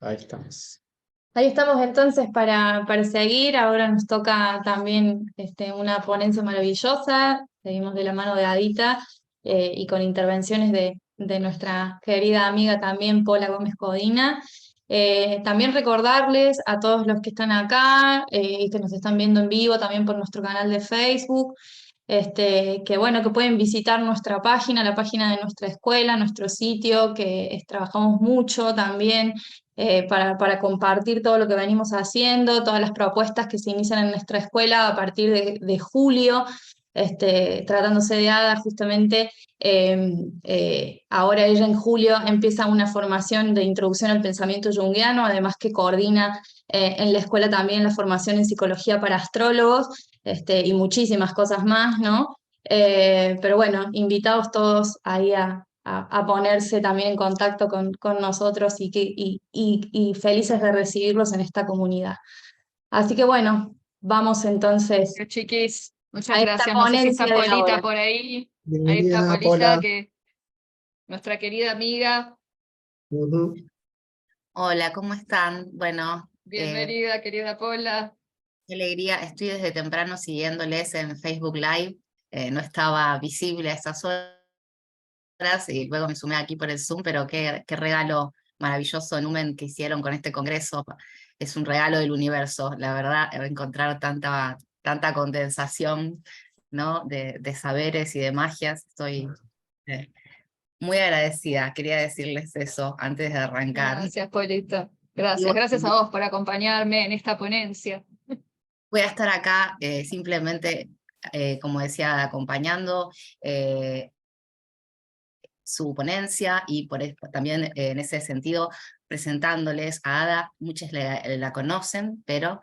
Ahí estamos. Ahí estamos entonces para seguir. Ahora nos toca también una ponencia maravillosa. Seguimos de la mano de Adita y con intervenciones de nuestra querida amiga también, Paula Gómez Codina. También recordarles a todos los que están acá y que nos están viendo en vivo también por nuestro canal de Facebook, que bueno, que pueden visitar nuestra página, la página de nuestra escuela, nuestro sitio, que trabajamos mucho también para compartir todo lo que venimos haciendo, todas las propuestas que se inician en nuestra escuela a partir de julio, tratándose de Ada justamente. Ahora ella en julio empieza una formación de introducción al pensamiento junguiano, además que coordina en la escuela también la formación en psicología para astrólogos, y muchísimas cosas más, ¿no? Pero bueno, invitados todos ahí a ponerse también en contacto con nosotros y felices de recibirlos en esta comunidad. Así que bueno, vamos entonces Bueno, chiquis, muchas a esta gracias. No sé si está ponencia de Polita ahora. por ahí. Ahí está Bienvenida, Polita, Paula. que nuestra querida amiga. Ujú. Hola, ¿cómo están? Bueno, Bienvenida, querida Pola. qué alegría, estoy desde temprano siguiéndoles en Facebook Live, no estaba visible a estas horas y luego me sumé aquí por el Zoom, pero qué regalo maravilloso, Numen, que hicieron con este congreso. Es un regalo del universo, la verdad, encontrar tanta condensación, ¿no? de saberes y de magias. Estoy muy agradecida, quería decirles eso antes de arrancar. Gracias, Polita. Y Gracias. bueno, Gracias a vos por acompañarme en esta ponencia. voy a estar acá simplemente, como decía, acompañando su ponencia y también en ese sentido presentándoles a Ada. Muchos la conocen, pero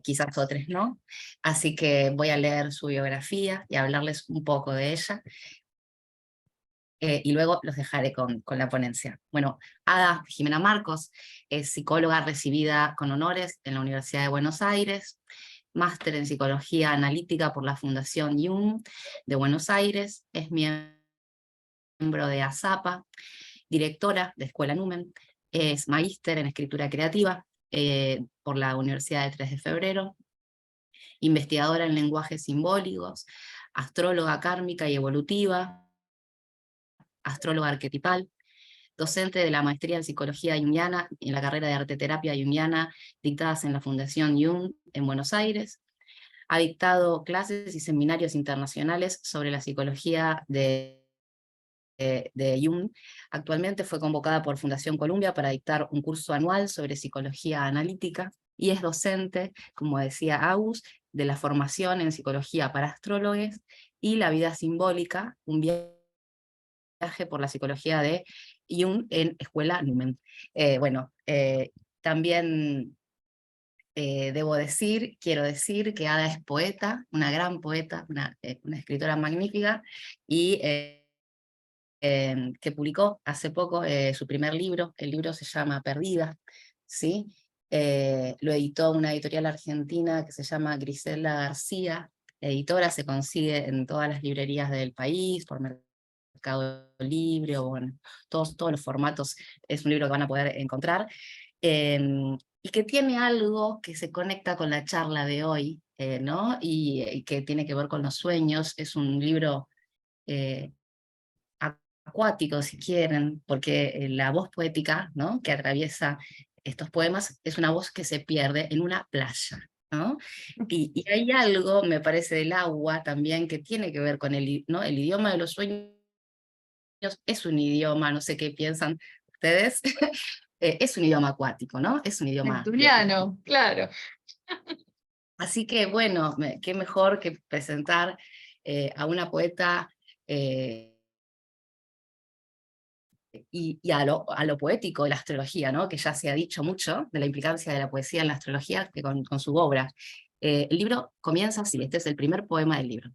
quizás otros no. Así que voy a leer su biografía y hablarles un poco de ella. Y luego los dejaré con la ponencia. Bueno, Ada Jimena Marcos es psicóloga recibida con honores en la Universidad de Buenos Aires, máster en Psicología Analítica por la Fundación Jung de Buenos Aires, es miembro de ASAPA, directora de Escuela Numen, es magíster en Escritura Creativa por la Universidad de 3 de Febrero, investigadora en lenguajes simbólicos, astróloga kármica y evolutiva, astróloga arquetipal, docente de la maestría en Psicología Junguiana y en la carrera de Arteterapia Junguiana dictadas en la Fundación Jung en Buenos Aires. Ha dictado clases y seminarios internacionales sobre la psicología de Jung. Actualmente fue convocada por Fundación Columbia para dictar un curso anual sobre psicología analítica y es docente, como decía Agus, de la formación en psicología para astrólogos y la vida simbólica, un viaje por la psicología de Jung en Escuela Numen. También quiero decir que Ada es poeta, una gran poeta, una escritora magnífica, y que publicó hace poco su primer libro. El libro se llama Perdida, ¿sí? Lo editó una editorial argentina que se llama Grisela García, editora, se consigue en todas las librerías del país, por Mercado Libre, o bueno, todos los formatos. Es un libro que van a poder encontrar, y que tiene algo que se conecta con la charla de hoy, ¿no? Y que tiene que ver con los sueños. Es un libro acuático, si quieren, porque la voz poética, ¿no?, que atraviesa estos poemas es una voz que se pierde en una playa, ¿no? Y hay algo, me parece, del agua también que tiene que ver con ¿no? El idioma de los sueños. Es un idioma, no sé qué piensan ustedes, es un idioma acuático, ¿no? Es un idioma Neptuniano, claro. Así que bueno, qué mejor que presentar a una poeta y a lo poético de la astrología, ¿no? Que ya se ha dicho mucho de la implicancia de la poesía en la astrología que con su obra. El libro comienza así, este es el primer poema del libro.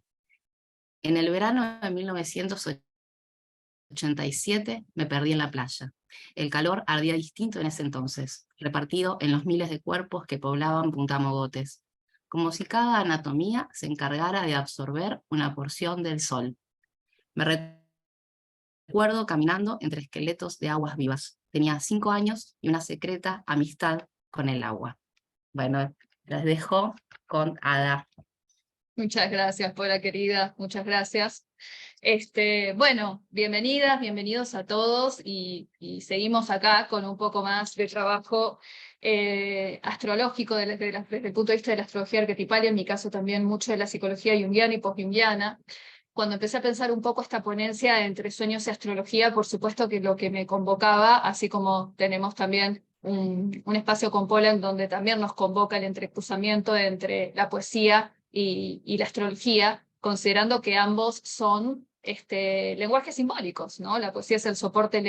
En el verano de 1987 me perdí en la playa. El calor ardía distinto en ese entonces, repartido en los miles de cuerpos que poblaban Punta Mogotes, como si cada anatomía se encargara de absorber una porción del sol. Me recuerdo caminando entre esqueletos de aguas vivas, tenía 5 años y una secreta amistad con el agua. Bueno, las dejo con Ada. Muchas gracias, Paula querida, muchas gracias. Bueno, bienvenidas, bienvenidos a todos y seguimos acá con un poco más de trabajo astrológico desde el punto de vista de la astrología arquetipal y en mi caso también mucho de la psicología junguiana y post-junguiana. Cuando empecé a pensar un poco esta ponencia entre sueños y astrología, por supuesto que lo que me convocaba, así como tenemos también un espacio con Paula en donde también nos convoca el entrecruzamiento entre la poesía y la astrología, considerando que ambos son lenguajes simbólicos, ¿no? La poesía es el soporte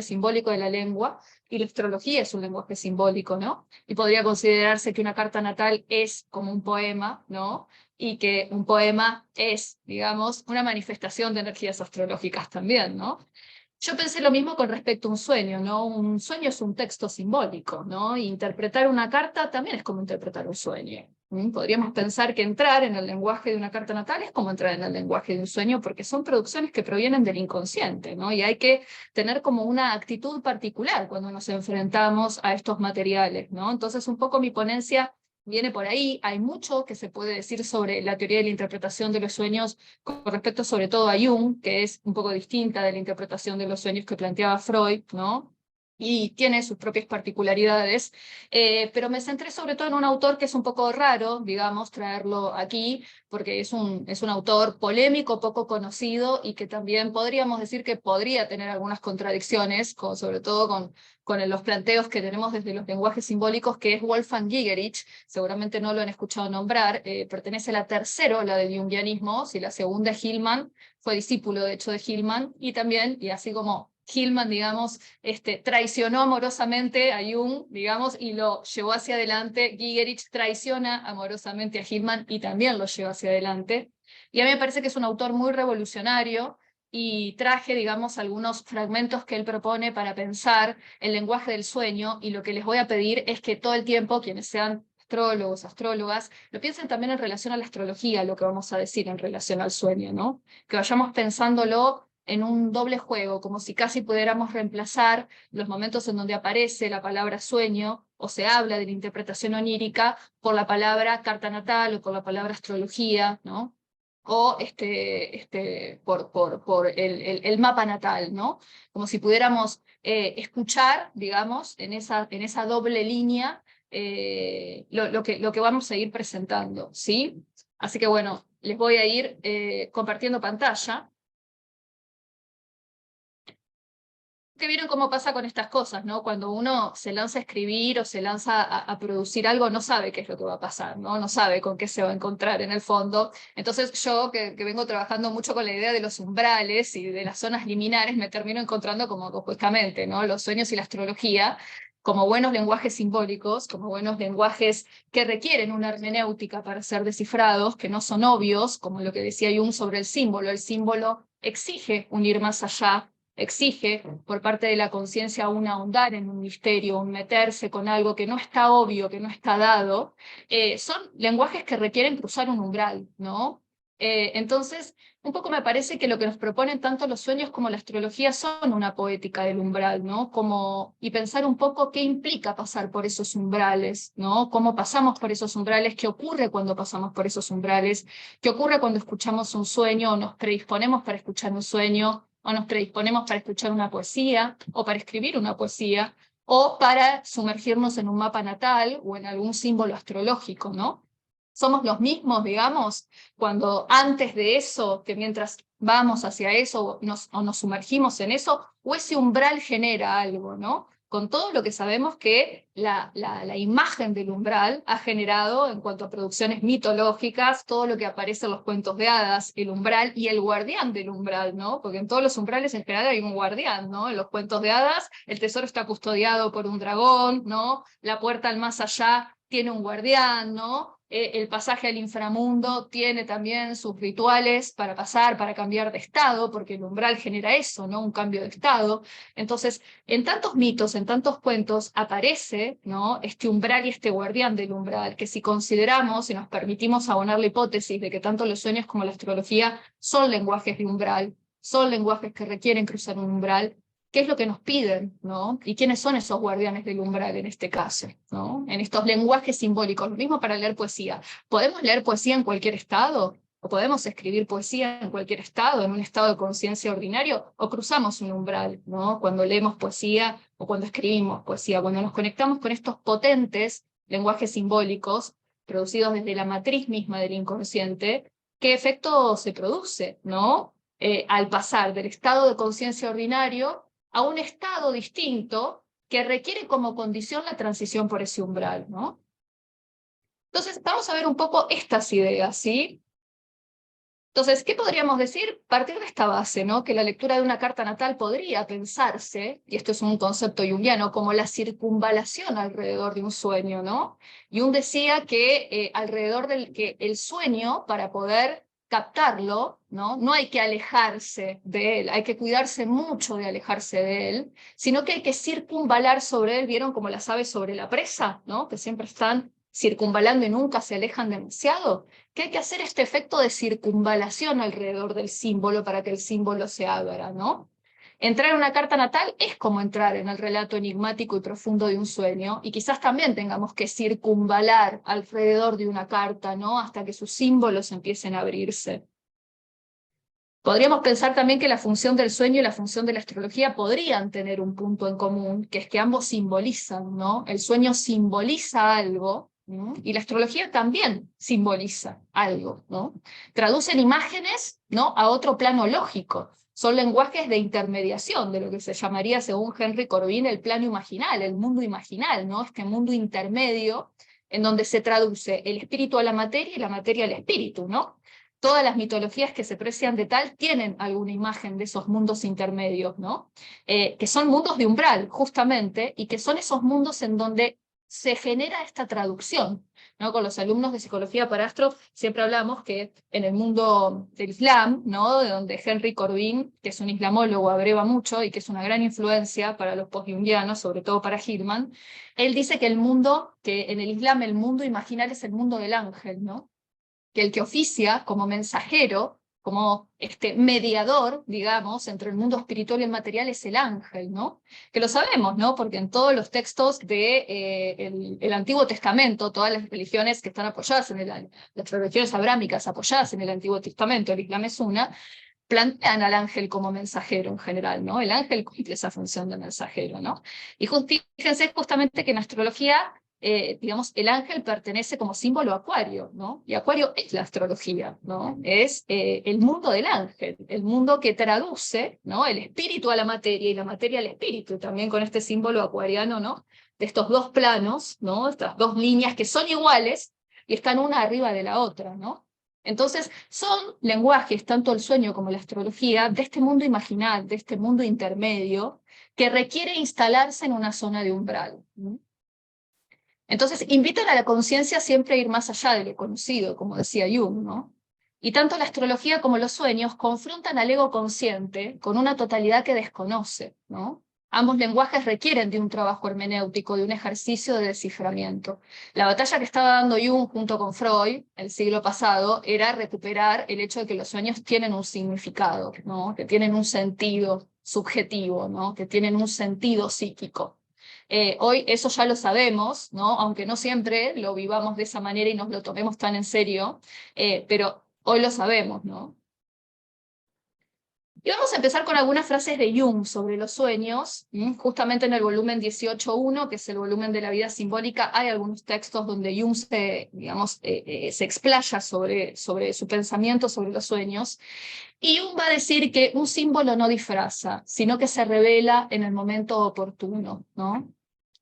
simbólico de la lengua y la astrología es un lenguaje simbólico, ¿no? Y podría considerarse que una carta natal es como un poema, ¿no? Y que un poema es, digamos, una manifestación de energías astrológicas también, ¿no? Yo pensé lo mismo con respecto a un sueño, ¿no? Un sueño es un texto simbólico, ¿no? Interpretar una carta también es como interpretar un sueño. Podríamos pensar que entrar en el lenguaje de una carta natal es como entrar en el lenguaje de un sueño, porque son producciones que provienen del inconsciente, ¿no? Y hay que tener como una actitud particular cuando nos enfrentamos a estos materiales, ¿no? Entonces, un poco mi ponencia viene por ahí. Hay mucho que se puede decir sobre la teoría de la interpretación de los sueños con respecto sobre todo a Jung, que es un poco distinta de la interpretación de los sueños que planteaba Freud, ¿no? Y tiene sus propias particularidades, pero me centré sobre todo en un autor que es un poco raro, digamos, traerlo aquí, porque es un autor polémico, poco conocido, y que también podríamos decir que podría tener algunas contradicciones, sobre todo con los planteos que tenemos desde los lenguajes simbólicos, que es Wolfgang Gigerich. Seguramente no lo han escuchado nombrar, pertenece a la tercera ola del junguianismo, si la segunda es Hillman, fue discípulo de hecho de Hillman, y también, y así como Hillman, digamos, traicionó amorosamente a Jung, digamos, y lo llevó hacia adelante, Gigerich traiciona amorosamente a Hillman y también lo lleva hacia adelante. Y a mí me parece que es un autor muy revolucionario, y traje, digamos, algunos fragmentos que él propone para pensar el lenguaje del sueño, y lo que les voy a pedir es que todo el tiempo, quienes sean astrólogos, astrólogas, lo piensen también en relación a la astrología, lo que vamos a decir en relación al sueño, ¿no? Que vayamos pensándolo en un doble juego, como si casi pudiéramos reemplazar los momentos en donde aparece la palabra sueño, o se habla de la interpretación onírica, por la palabra carta natal o por la palabra astrología, ¿no? O por el mapa natal, ¿no? Como si pudiéramos escuchar, digamos, en esa doble línea lo que vamos a ir presentando, ¿sí? Así que bueno, les voy a ir compartiendo pantalla. Que vieron cómo pasa con estas cosas, ¿no? Cuando uno se lanza a escribir o se lanza a producir algo, no sabe qué es lo que va a pasar, ¿no? No sabe con qué se va a encontrar en el fondo. Entonces yo, que vengo trabajando mucho con la idea de los umbrales y de las zonas liminares, me termino encontrando como justamente, ¿no? Los sueños y la astrología como buenos lenguajes simbólicos, como buenos lenguajes que requieren una hermenéutica para ser descifrados, que no son obvios, como lo que decía Jung sobre el símbolo. El símbolo exige un ir más allá, exige por parte de la conciencia un ahondar en un misterio, un meterse con algo que no está obvio, que no está dado. Son lenguajes que requieren cruzar un umbral, ¿no? Entonces, un poco me parece que lo que nos proponen tanto los sueños como la astrología son una poética del umbral, ¿no? Y pensar un poco qué implica pasar por esos umbrales, ¿no? Cómo pasamos por esos umbrales, qué ocurre cuando pasamos por esos umbrales, qué ocurre cuando escuchamos un sueño o nos predisponemos para escuchar un sueño, o nos predisponemos para escuchar una poesía, o para escribir una poesía, o para sumergirnos en un mapa natal o en algún símbolo astrológico, ¿no? Somos los mismos, digamos, cuando antes de eso, que mientras vamos hacia eso o nos sumergimos en eso, o ese umbral genera algo, ¿no? Con todo lo que sabemos que la imagen del umbral ha generado en cuanto a producciones mitológicas, todo lo que aparece en los cuentos de hadas, el umbral y el guardián del umbral, ¿no? Porque en todos los umbrales en general hay un guardián, ¿no? En los cuentos de hadas el tesoro está custodiado por un dragón, ¿no? La puerta al más allá tiene un guardián, ¿no? El pasaje al inframundo tiene también sus rituales para pasar, para cambiar de estado, porque el umbral genera eso, ¿no? Un cambio de estado. Entonces, en tantos mitos, en tantos cuentos, aparece, ¿no? Este umbral y este guardián del umbral, que si consideramos y nos permitimos abonar la hipótesis de que tanto los sueños como la astrología son lenguajes de umbral, son lenguajes que requieren cruzar un umbral, qué es lo que nos piden, ¿no? Y quiénes son esos guardianes del umbral en este caso, ¿no? En estos lenguajes simbólicos. Lo mismo para leer poesía. ¿Podemos leer poesía en cualquier estado? ¿O podemos escribir poesía en cualquier estado, en un estado de conciencia ordinario? ¿O cruzamos un umbral, ¿no? Cuando leemos poesía o cuando escribimos poesía, cuando nos conectamos con estos potentes lenguajes simbólicos producidos desde la matriz misma del inconsciente, ¿qué efecto se produce, ¿no? Al pasar del estado de conciencia ordinario a un estado distinto que requiere como condición la transición por ese umbral, ¿no? Entonces, vamos a ver un poco estas ideas, ¿sí? Entonces, ¿qué podríamos decir? Partir de esta base, ¿no? Que la lectura de una carta natal podría pensarse, y esto es un concepto junguiano, como la circunvalación alrededor de un sueño, ¿no? Jung decía que alrededor del que el sueño, para poder captarlo, ¿no? No hay que alejarse de él, hay que cuidarse mucho de alejarse de él, sino que hay que circunvalar sobre él. ¿Vieron como las aves sobre la presa, ¿no? Que siempre están circunvalando y nunca se alejan demasiado? Que hay que hacer este efecto de circunvalación alrededor del símbolo para que el símbolo se abra, ¿no? Entrar en una carta natal es como entrar en el relato enigmático y profundo de un sueño, y quizás también tengamos que circunvalar alrededor de una carta, ¿no? Hasta que sus símbolos empiecen a abrirse. Podríamos pensar también que la función del sueño y la función de la astrología podrían tener un punto en común, que es que ambos simbolizan, ¿no? El sueño simboliza algo, ¿no? Y la astrología también simboliza algo, ¿no? Traducen imágenes, ¿no? A otro plano lógico. Son lenguajes de intermediación, de lo que se llamaría, según Henry Corbin, el plano imaginal, el mundo imaginal, ¿no? Este mundo intermedio en donde se traduce el espíritu a la materia y la materia al espíritu, ¿no? Todas las mitologías que se precian de tal tienen alguna imagen de esos mundos intermedios, ¿no? Que son mundos de umbral, justamente, y que son esos mundos en donde se genera esta traducción, ¿no? Con los alumnos de Psicología para Astro siempre hablamos que en el mundo del Islam, ¿no? De donde Henry Corbin, que es un islamólogo, abreva mucho y que es una gran influencia para los post-jungianos, sobre todo para Hillman, él dice que que en el Islam el mundo imaginal es el mundo del ángel, ¿no? Que el que oficia como mensajero, como mediador, digamos, entre el mundo espiritual y el material es el ángel, ¿no? Que lo sabemos, ¿no? Porque en todos los textos el Antiguo Testamento, todas las religiones que están apoyadas las religiones abrámicas apoyadas en el Antiguo Testamento, el Islam es una, plantean al ángel como mensajero en general, ¿no? El ángel cumple esa función de mensajero, ¿no? Y fíjense justamente que en astrología digamos, el ángel pertenece como símbolo a Acuario, ¿no? Y Acuario es la astrología, ¿no? Es el mundo del ángel, el mundo que traduce, ¿no? El espíritu a la materia y la materia al espíritu, también con este símbolo acuariano, ¿no? De estos dos planos, ¿no? Estas dos líneas que son iguales y están una arriba de la otra, ¿no? Entonces, son lenguajes, tanto el sueño como la astrología, de este mundo imaginal, de este mundo intermedio, que requiere instalarse en una zona de umbral, ¿no? Entonces, invitan a la conciencia siempre a ir más allá de lo conocido, como decía Jung, ¿no? Y tanto la astrología como los sueños confrontan al ego consciente con una totalidad que desconoce, ¿no? Ambos lenguajes requieren de un trabajo hermenéutico, de un ejercicio de desciframiento. La batalla que estaba dando Jung junto con Freud el siglo pasado era recuperar el hecho de que los sueños tienen un significado, ¿no? Que tienen un sentido subjetivo, ¿no? Que tienen un sentido psíquico. Hoy eso ya lo sabemos, ¿no? Aunque no siempre lo vivamos de esa manera y nos lo tomemos tan en serio, pero hoy lo sabemos, ¿no? Y vamos a empezar con algunas frases de Jung sobre los sueños. Justamente en el volumen 18.1, que es el volumen de la vida simbólica, hay algunos textos donde Jung se explaya sobre su pensamiento sobre los sueños. Y Jung va a decir que un símbolo no disfraza, sino que se revela en el momento oportuno, ¿no?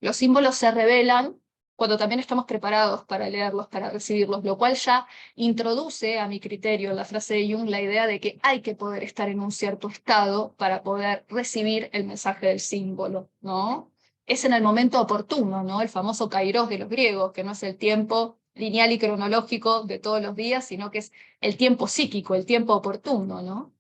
Los símbolos se revelan cuando también estamos preparados para leerlos, para recibirlos, lo cual ya introduce, a mi criterio, en la frase de Jung, la idea de que hay que poder estar en un cierto estado para poder recibir el mensaje del símbolo, ¿no? Es en el momento oportuno, ¿no? El famoso kairos de los griegos, que no es el tiempo lineal y cronológico de todos los días, sino que es el tiempo psíquico, el tiempo oportuno, ¿no?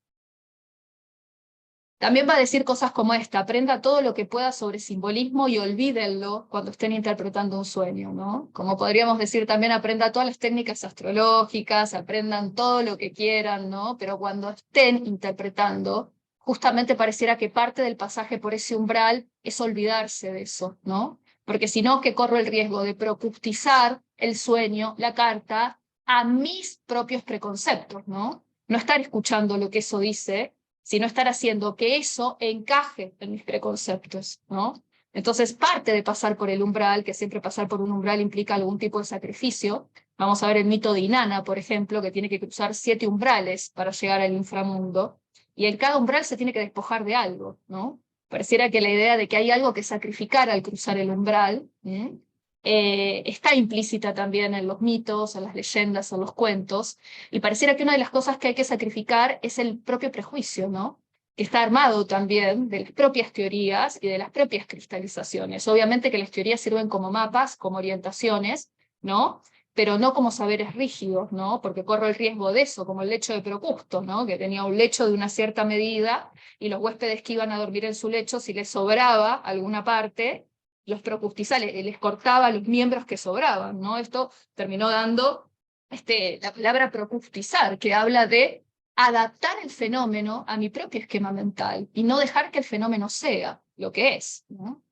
También va a decir cosas como esta: aprenda todo lo que pueda sobre simbolismo y olvídenlo cuando estén interpretando un sueño, ¿no? Como podríamos decir también, aprenda todas las técnicas astrológicas, aprendan todo lo que quieran, ¿no? Pero cuando estén interpretando, justamente pareciera que parte del pasaje por ese umbral es olvidarse de eso, ¿no? Porque si no, que corro el riesgo de procustizar el sueño, la carta, a mis propios preconceptos, ¿no? No estar escuchando lo que eso dice, sino estar haciendo que eso encaje en mis preconceptos, ¿no? Entonces, parte de pasar por el umbral, que siempre pasar por un umbral implica algún tipo de sacrificio. Vamos a ver el mito de Inanna, por ejemplo, que tiene que cruzar 7 umbrales para llegar al inframundo, y en cada umbral se tiene que despojar de algo, ¿no? Pareciera que la idea de que hay algo que sacrificar al cruzar el umbral está implícita también en los mitos, en las leyendas, en los cuentos, y pareciera que una de las cosas que hay que sacrificar es el propio prejuicio, ¿no? Que está armado también de las propias teorías y de las propias cristalizaciones. Obviamente que las teorías sirven como mapas, como orientaciones, ¿no? Pero no como saberes rígidos, ¿no? Porque corro el riesgo de eso, como el lecho de Procusto, ¿no? Que tenía un lecho de una cierta medida, y los huéspedes que iban a dormir en su lecho, si les sobraba alguna parte, los procustizales, les cortaba los miembros que sobraban, ¿no? Esto terminó dando la palabra procustizar, que habla de adaptar el fenómeno a mi propio esquema mental y no dejar que el fenómeno sea lo que es, ¿no?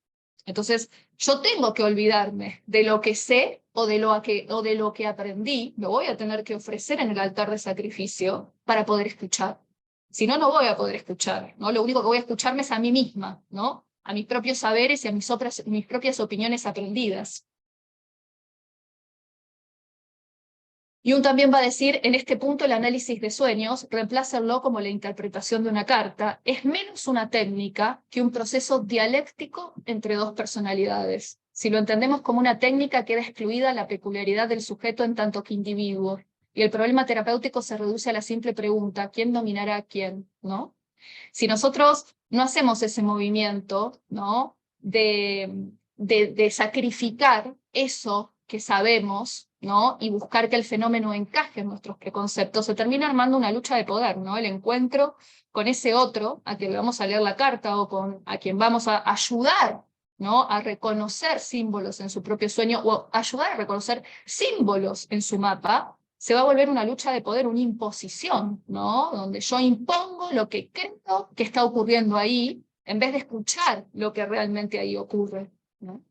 Entonces, yo tengo que olvidarme de lo que sé o de lo que aprendí, lo voy a tener que ofrecer en el altar de sacrificio para poder escuchar. Si no, no voy a poder escuchar, ¿no? Lo único que voy a escucharme es a mí misma, ¿no? A mis propios saberes y a mis propias opiniones aprendidas. Jung también va a decir, en este punto el análisis de sueños, reemplácenlo como la interpretación de una carta, es menos una técnica que un proceso dialéctico entre dos personalidades. Si lo entendemos como una técnica, queda excluida la peculiaridad del sujeto en tanto que individuo, y el problema terapéutico se reduce a la simple pregunta, ¿quién dominará a quién? ¿No? Si nosotros no hacemos ese movimiento, ¿no? de sacrificar eso que sabemos, ¿no? Y buscar que el fenómeno encaje en nuestros preconceptos, se termina armando una lucha de poder, ¿no? El encuentro con ese otro a quien le vamos a leer la carta o a quien vamos a ayudar, ¿no? A reconocer símbolos en su propio sueño o ayudar a reconocer símbolos en su mapa, se va a volver una lucha de poder, una imposición, ¿no? Donde yo impongo lo que creo que está ocurriendo ahí, en vez de escuchar lo que realmente ahí ocurre, ¿no?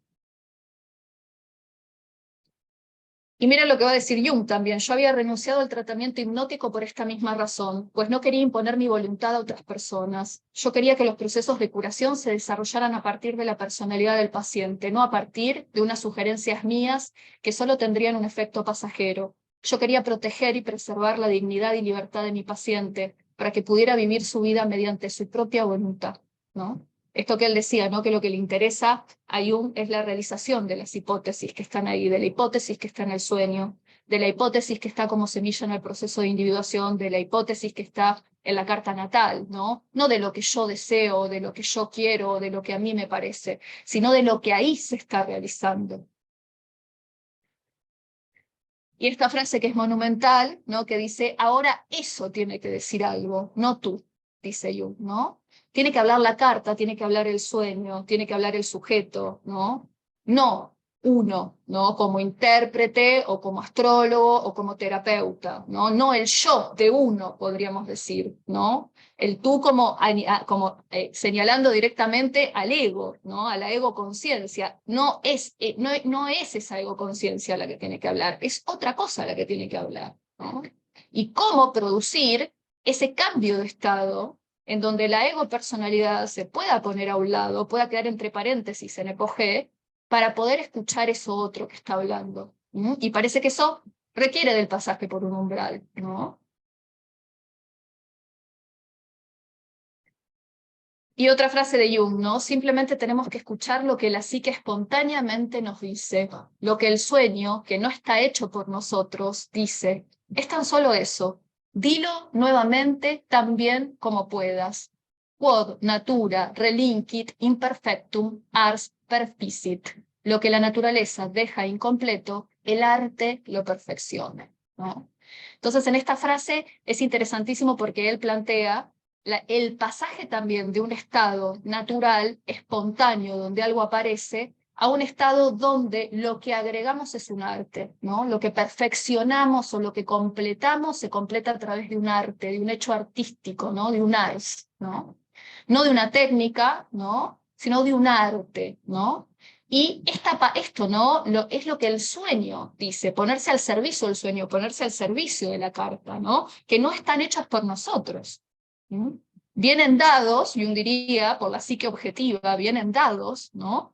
Y mira lo que va a decir Jung también. Yo había renunciado al tratamiento hipnótico por esta misma razón, pues no quería imponer mi voluntad a otras personas. Yo quería que los procesos de curación se desarrollaran a partir de la personalidad del paciente, no a partir de unas sugerencias mías que solo tendrían un efecto pasajero. Yo quería proteger y preservar la dignidad y libertad de mi paciente para que pudiera vivir su vida mediante su propia voluntad, ¿no? Esto que él decía, ¿no? Que lo que le interesa a Jung es la realización de las hipótesis que están ahí, de la hipótesis que está en el sueño, de la hipótesis que está como semilla en el proceso de individuación, de la hipótesis que está en la carta natal, ¿no? No de lo que yo deseo, de lo que yo quiero, de lo que a mí me parece, sino de lo que ahí se está realizando. Y esta frase que es monumental, ¿no? Que dice, ahora eso tiene que decir algo, no tú, dice Jung, ¿no? Tiene que hablar la carta, tiene que hablar el sueño, tiene que hablar el sujeto, ¿no? No uno, ¿no? Como intérprete o como astrólogo o como terapeuta, ¿no? No el yo de uno, podríamos decir, ¿no? El tú como señalando directamente al ego, ¿no? A la ego-conciencia. No es esa ego-conciencia la que tiene que hablar, es otra cosa la que tiene que hablar, ¿no? Y cómo producir ese cambio de estado en donde la ego-personalidad se pueda poner a un lado, pueda quedar entre paréntesis en epogé, para poder escuchar eso otro que está hablando. Y parece que eso requiere del pasaje por un umbral, ¿no? Y otra frase de Jung, ¿no? Simplemente tenemos que escuchar lo que la psique espontáneamente nos dice, lo que el sueño, que no está hecho por nosotros, dice. Es tan solo eso. Dilo nuevamente tan bien como puedas. Quod natura relinquit imperfectum ars perficit. Lo que la naturaleza deja incompleto, el arte lo perfecciona, ¿no? Entonces, en esta frase es interesantísimo porque él plantea el pasaje también de un estado natural, espontáneo, donde algo aparece, a un estado donde lo que agregamos es un arte, ¿no? Lo que perfeccionamos o lo que completamos se completa a través de un arte, de un hecho artístico, ¿no? De un ars, ¿no? no de una técnica, ¿no? Sino de un arte, ¿no? Y esto, ¿no? Es lo que el sueño dice, ponerse al servicio del sueño, ponerse al servicio de la carta, ¿no? Que no están hechos por nosotros. ¿Mm? Vienen dados, Jung diría, por la psique objetiva, vienen dados, ¿no?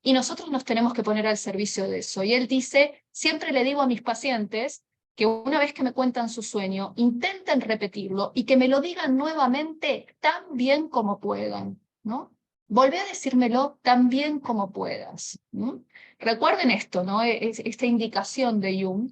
Y nosotros nos tenemos que poner al servicio de eso. Y él dice, siempre le digo a mis pacientes que una vez que me cuentan su sueño, intenten repetirlo y que me lo digan nuevamente tan bien como puedan, ¿no? Volvé a decírmelo tan bien como puedas. ¿No? Recuerden esto, ¿no? Esta indicación de Jung,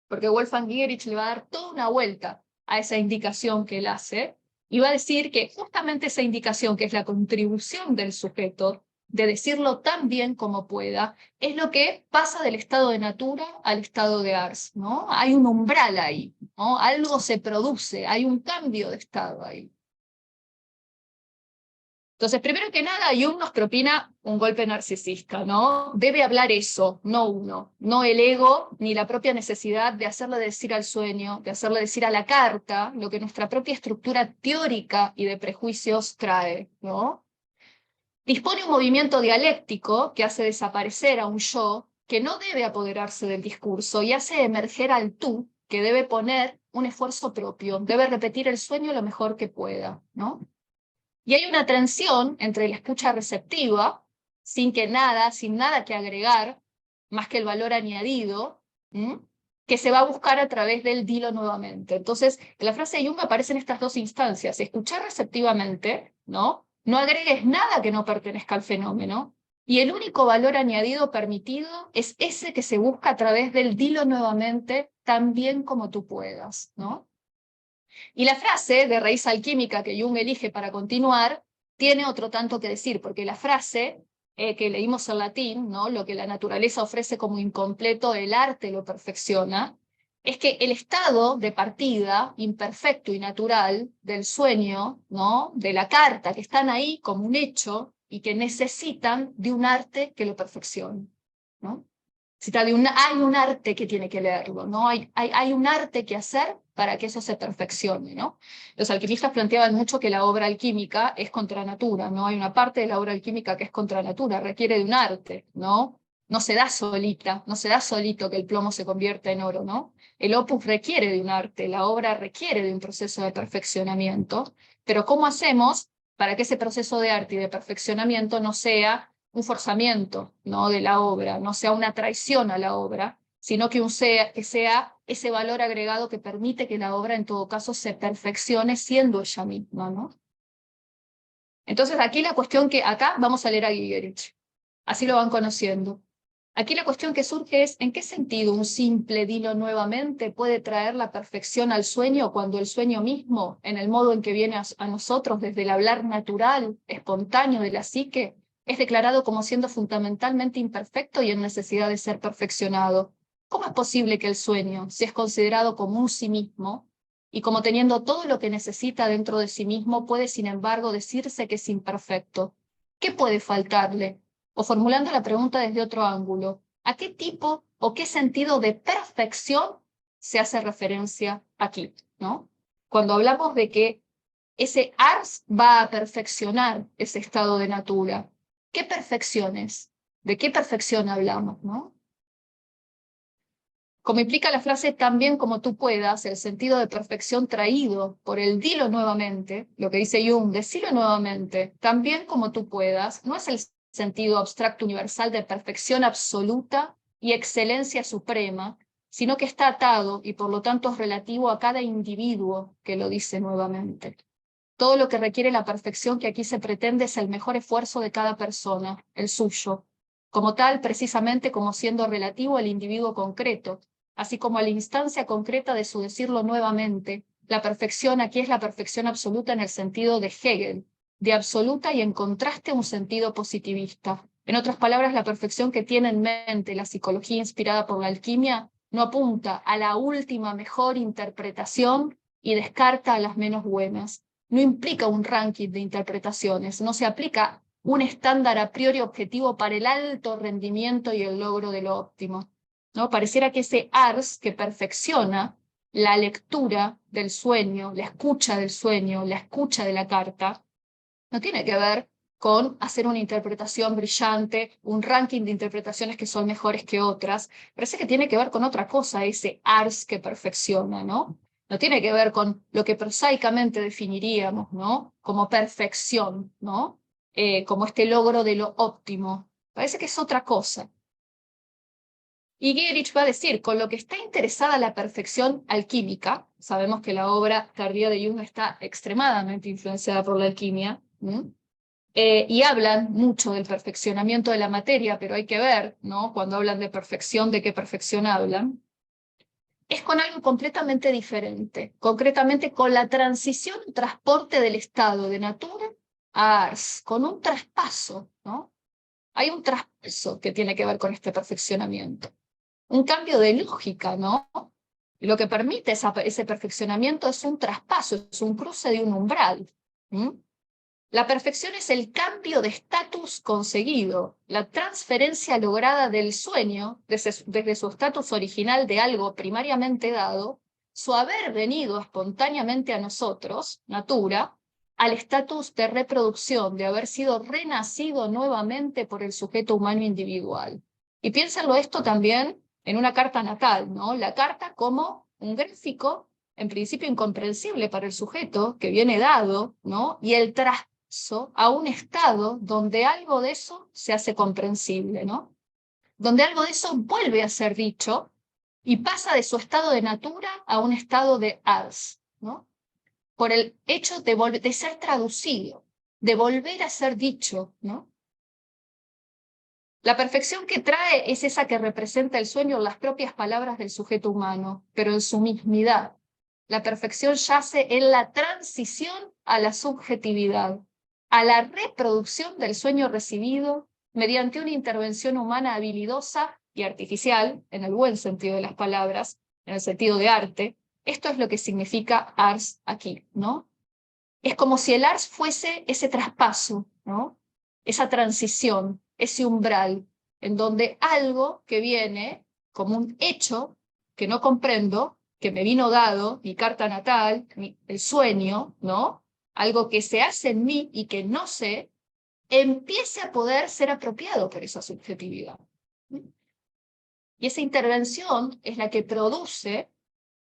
porque Wolfgang Gierig le va a dar toda una vuelta a esa indicación que él hace, y va a decir que justamente esa indicación, que es la contribución del sujeto, de decirlo tan bien como pueda, es lo que pasa del estado de natura al estado de ars, ¿no? Hay un umbral ahí, ¿no? Algo se produce, hay un cambio de estado ahí. Entonces, primero que nada, Jung nos propina un golpe narcisista, ¿no? Debe hablar eso, no uno, no el ego, ni la propia necesidad de hacerle decir al sueño, de hacerle decir a la carta, lo que nuestra propia estructura teórica y de prejuicios trae, ¿no? Dispone un movimiento dialéctico que hace desaparecer a un yo que no debe apoderarse del discurso y hace emerger al tú, que debe poner un esfuerzo propio, debe repetir el sueño lo mejor que pueda, ¿no? Y hay una tensión entre la escucha receptiva, sin nada que agregar, más que el valor añadido, que se va a buscar a través del dilo nuevamente. Entonces, en la frase de Jung aparecen estas dos instancias: escuchar receptivamente, ¿no? No agregues nada que no pertenezca al fenómeno, y el único valor añadido permitido es ese que se busca a través del dilo nuevamente tan bien como tú puedas, ¿no? Y la frase de raíz alquímica que Jung elige para continuar tiene otro tanto que decir, porque la frase que leímos en latín, ¿no? Lo que la naturaleza ofrece como incompleto, el arte lo perfecciona, es que el estado de partida imperfecto y natural del sueño, ¿no? De la carta, que están ahí como un hecho y que necesitan de un arte que lo perfeccione, ¿no? Hay un arte que tiene que leerlo, ¿no? Hay un arte que hacer para que eso se perfeccione, ¿no? Los alquimistas planteaban mucho que la obra alquímica es contra natura, ¿no? Hay una parte de la obra alquímica que es contra natura, requiere de un arte, ¿no? No se da solita, no se da solito que el plomo se convierta en oro, ¿no? El opus requiere de un arte, la obra requiere de un proceso de perfeccionamiento, pero ¿cómo hacemos para que ese proceso de arte y de perfeccionamiento no sea un forzamiento, ¿no? De la obra, no sea una traición a la obra, sino que sea ese valor agregado que permite que la obra en todo caso se perfeccione siendo ella misma, ¿no? Entonces aquí la cuestión que acá vamos a leer a Gierig, así lo van conociendo. Aquí la cuestión que surge es, ¿en qué sentido un simple dilo nuevamente puede traer la perfección al sueño cuando el sueño mismo, en el modo en que viene a nosotros desde el hablar natural, espontáneo de la psique, es declarado como siendo fundamentalmente imperfecto y en necesidad de ser perfeccionado? ¿Cómo es posible que el sueño, si es considerado como un sí mismo, y como teniendo todo lo que necesita dentro de sí mismo, puede sin embargo decirse que es imperfecto? ¿Qué puede faltarle? O formulando la pregunta desde otro ángulo, ¿a qué tipo o qué sentido de perfección se hace referencia aquí, ¿no? Cuando hablamos de que ese ars va a perfeccionar ese estado de natura, ¿qué perfecciones? ¿De qué perfección hablamos, no? Como implica la frase tan bien como tú puedas, el sentido de perfección traído por el dilo nuevamente, lo que dice Jung, decilo nuevamente, tan bien como tú puedas, no es el sentido abstracto universal de perfección absoluta y excelencia suprema, sino que está atado y por lo tanto es relativo a cada individuo que lo dice nuevamente. Todo lo que requiere la perfección que aquí se pretende es el mejor esfuerzo de cada persona, el suyo, como tal precisamente como siendo relativo al individuo concreto, así como a la instancia concreta de su decirlo nuevamente. La perfección aquí es la perfección absoluta en el sentido de Hegel, de absoluta y en contraste a un sentido positivista. En otras palabras, la perfección que tiene en mente la psicología inspirada por la alquimia no apunta a la última mejor interpretación y descarta a las menos buenas. No implica un ranking de interpretaciones, no se aplica un estándar a priori objetivo para el alto rendimiento y el logro de lo óptimo, ¿no? Pareciera que ese ars que perfecciona la lectura del sueño, la escucha del sueño, la escucha de la carta, No tiene que ver con hacer una interpretación brillante, un ranking de interpretaciones que son mejores que otras. Parece que tiene que ver con otra cosa, ese ars que perfecciona, ¿no? No tiene que ver con lo que prosaicamente definiríamos, ¿no? Como perfección, ¿no? Como este logro de lo óptimo. Parece que es otra cosa. Y Gierich va a decir, con lo que está interesada la perfección alquímica, sabemos que la obra tardía de Jung está extremadamente influenciada por la alquimia, y hablan mucho del perfeccionamiento de la materia, pero hay que ver, ¿no? Cuando hablan de perfección, ¿de qué perfección hablan? Es con algo completamente diferente, concretamente con la transición y transporte del estado de natura a ars, con un traspaso, ¿no? Hay un traspaso que tiene que ver con este perfeccionamiento. Un cambio de lógica, ¿no? Lo que permite ese perfeccionamiento es un traspaso, es un cruce de un umbral. La perfección es el cambio de estatus conseguido, la transferencia lograda del sueño desde su estatus original de algo primariamente dado, su haber venido espontáneamente a nosotros, natura, al estatus de reproducción, de haber sido renacido nuevamente por el sujeto humano individual. Y piénsenlo esto también en una carta natal, ¿no? La carta como un gráfico, en principio incomprensible para el sujeto, que viene dado, ¿no? Y el traspaso a un estado donde algo de eso se hace comprensible, ¿no? Donde algo de eso vuelve a ser dicho y pasa de su estado de natura a un estado de ars, ¿no? Por el hecho de ser traducido, de volver a ser dicho, ¿no? La perfección que trae es esa que representa el sueño en las propias palabras del sujeto humano, pero en su mismidad. La perfección yace en la transición a la subjetividad, a la reproducción del sueño recibido mediante una intervención humana habilidosa y artificial, en el buen sentido de las palabras, en el sentido de arte. Esto es lo que significa ars aquí, ¿no? Es como si el ars fuese ese traspaso, ¿no? Esa transición, ese umbral, en donde algo que viene como un hecho que no comprendo, que me vino dado, mi carta natal, el sueño, ¿no? Algo que se hace en mí y que no sé, empiece a poder ser apropiado por esa subjetividad. Y esa intervención es la que produce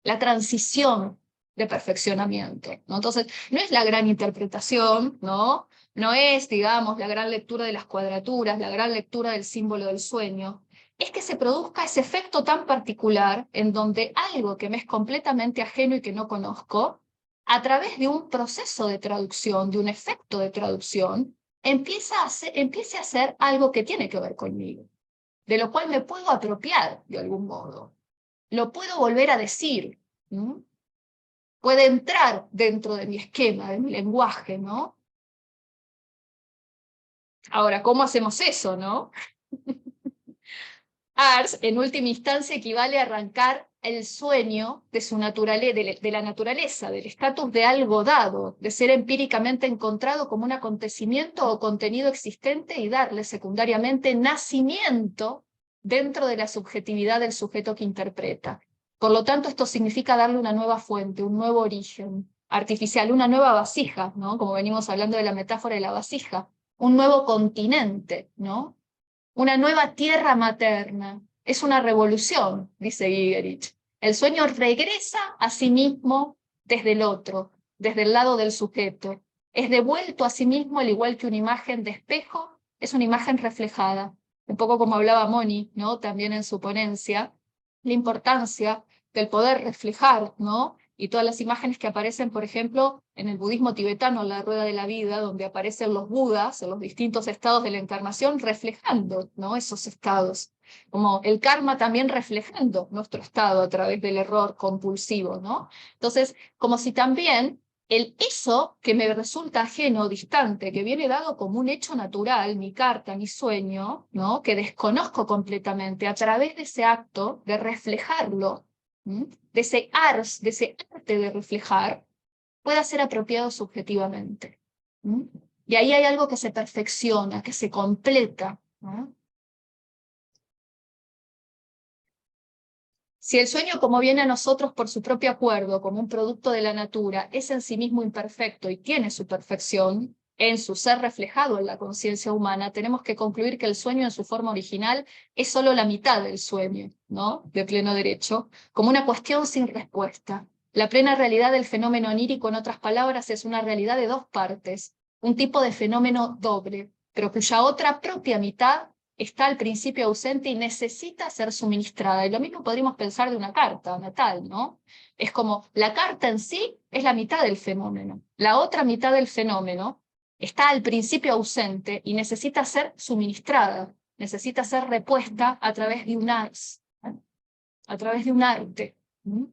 la transición de perfeccionamiento, ¿no? Entonces, no es la gran interpretación, ¿no? No es, digamos, la gran lectura de las cuadraturas, la gran lectura del símbolo del sueño. Es que se produzca ese efecto tan particular en donde algo que me es completamente ajeno y que no conozco, a través de un proceso de traducción, de un efecto de traducción, empiece a ser algo que tiene que ver conmigo, de lo cual me puedo apropiar de algún modo. Lo puedo volver a decir, ¿no? Puede entrar dentro de mi esquema, de mi lenguaje, ¿no? Ahora, ¿cómo hacemos eso, no? Ars, en última instancia, equivale a arrancar el sueño de la naturaleza, del estatus de algo dado, de ser empíricamente encontrado como un acontecimiento o contenido existente y darle secundariamente nacimiento dentro de la subjetividad del sujeto que interpreta. Por lo tanto, esto significa darle una nueva fuente, un nuevo origen artificial, una nueva vasija, ¿no? Como venimos hablando de la metáfora de la vasija, un nuevo continente, ¿no? Una nueva tierra materna. Es una revolución, dice Gierich. El sueño regresa a sí mismo desde el otro, desde el lado del sujeto. Es devuelto a sí mismo, al igual que una imagen de espejo, es una imagen reflejada. Un poco como hablaba Moni, ¿no? También en su ponencia, la importancia del poder reflejar, ¿no? Y todas las imágenes que aparecen, por ejemplo, en el budismo tibetano, en la rueda de la vida, donde aparecen los budas en los distintos estados de la encarnación, reflejando, ¿no? Esos estados. Como el karma también reflejando nuestro estado a través del error compulsivo, ¿no? Entonces, como si también eso que me resulta ajeno, distante, que viene dado como un hecho natural, mi carta, mi sueño, ¿no? Que desconozco completamente, a través de ese acto de reflejarlo, de ese ars, de ese arte de reflejar, pueda ser apropiado subjetivamente. Y ahí hay algo que se perfecciona, que se completa, ¿no? Si el sueño, como viene a nosotros por su propio acuerdo, como un producto de la natura, es en sí mismo imperfecto y tiene su perfección, en su ser reflejado en la conciencia humana, tenemos que concluir que el sueño en su forma original es solo la mitad del sueño, ¿no? De pleno derecho, como una cuestión sin respuesta. La plena realidad del fenómeno onírico, en otras palabras, es una realidad de dos partes, un tipo de fenómeno doble, pero cuya otra propia mitad está al principio ausente y necesita ser suministrada. Y lo mismo podríamos pensar de una carta natal, ¿no? Es como la carta en sí es la mitad del fenómeno. La otra mitad del fenómeno está al principio ausente y necesita ser suministrada, necesita ser repuesta a través de un ars, ¿eh? A través de un arte. ¿Mm?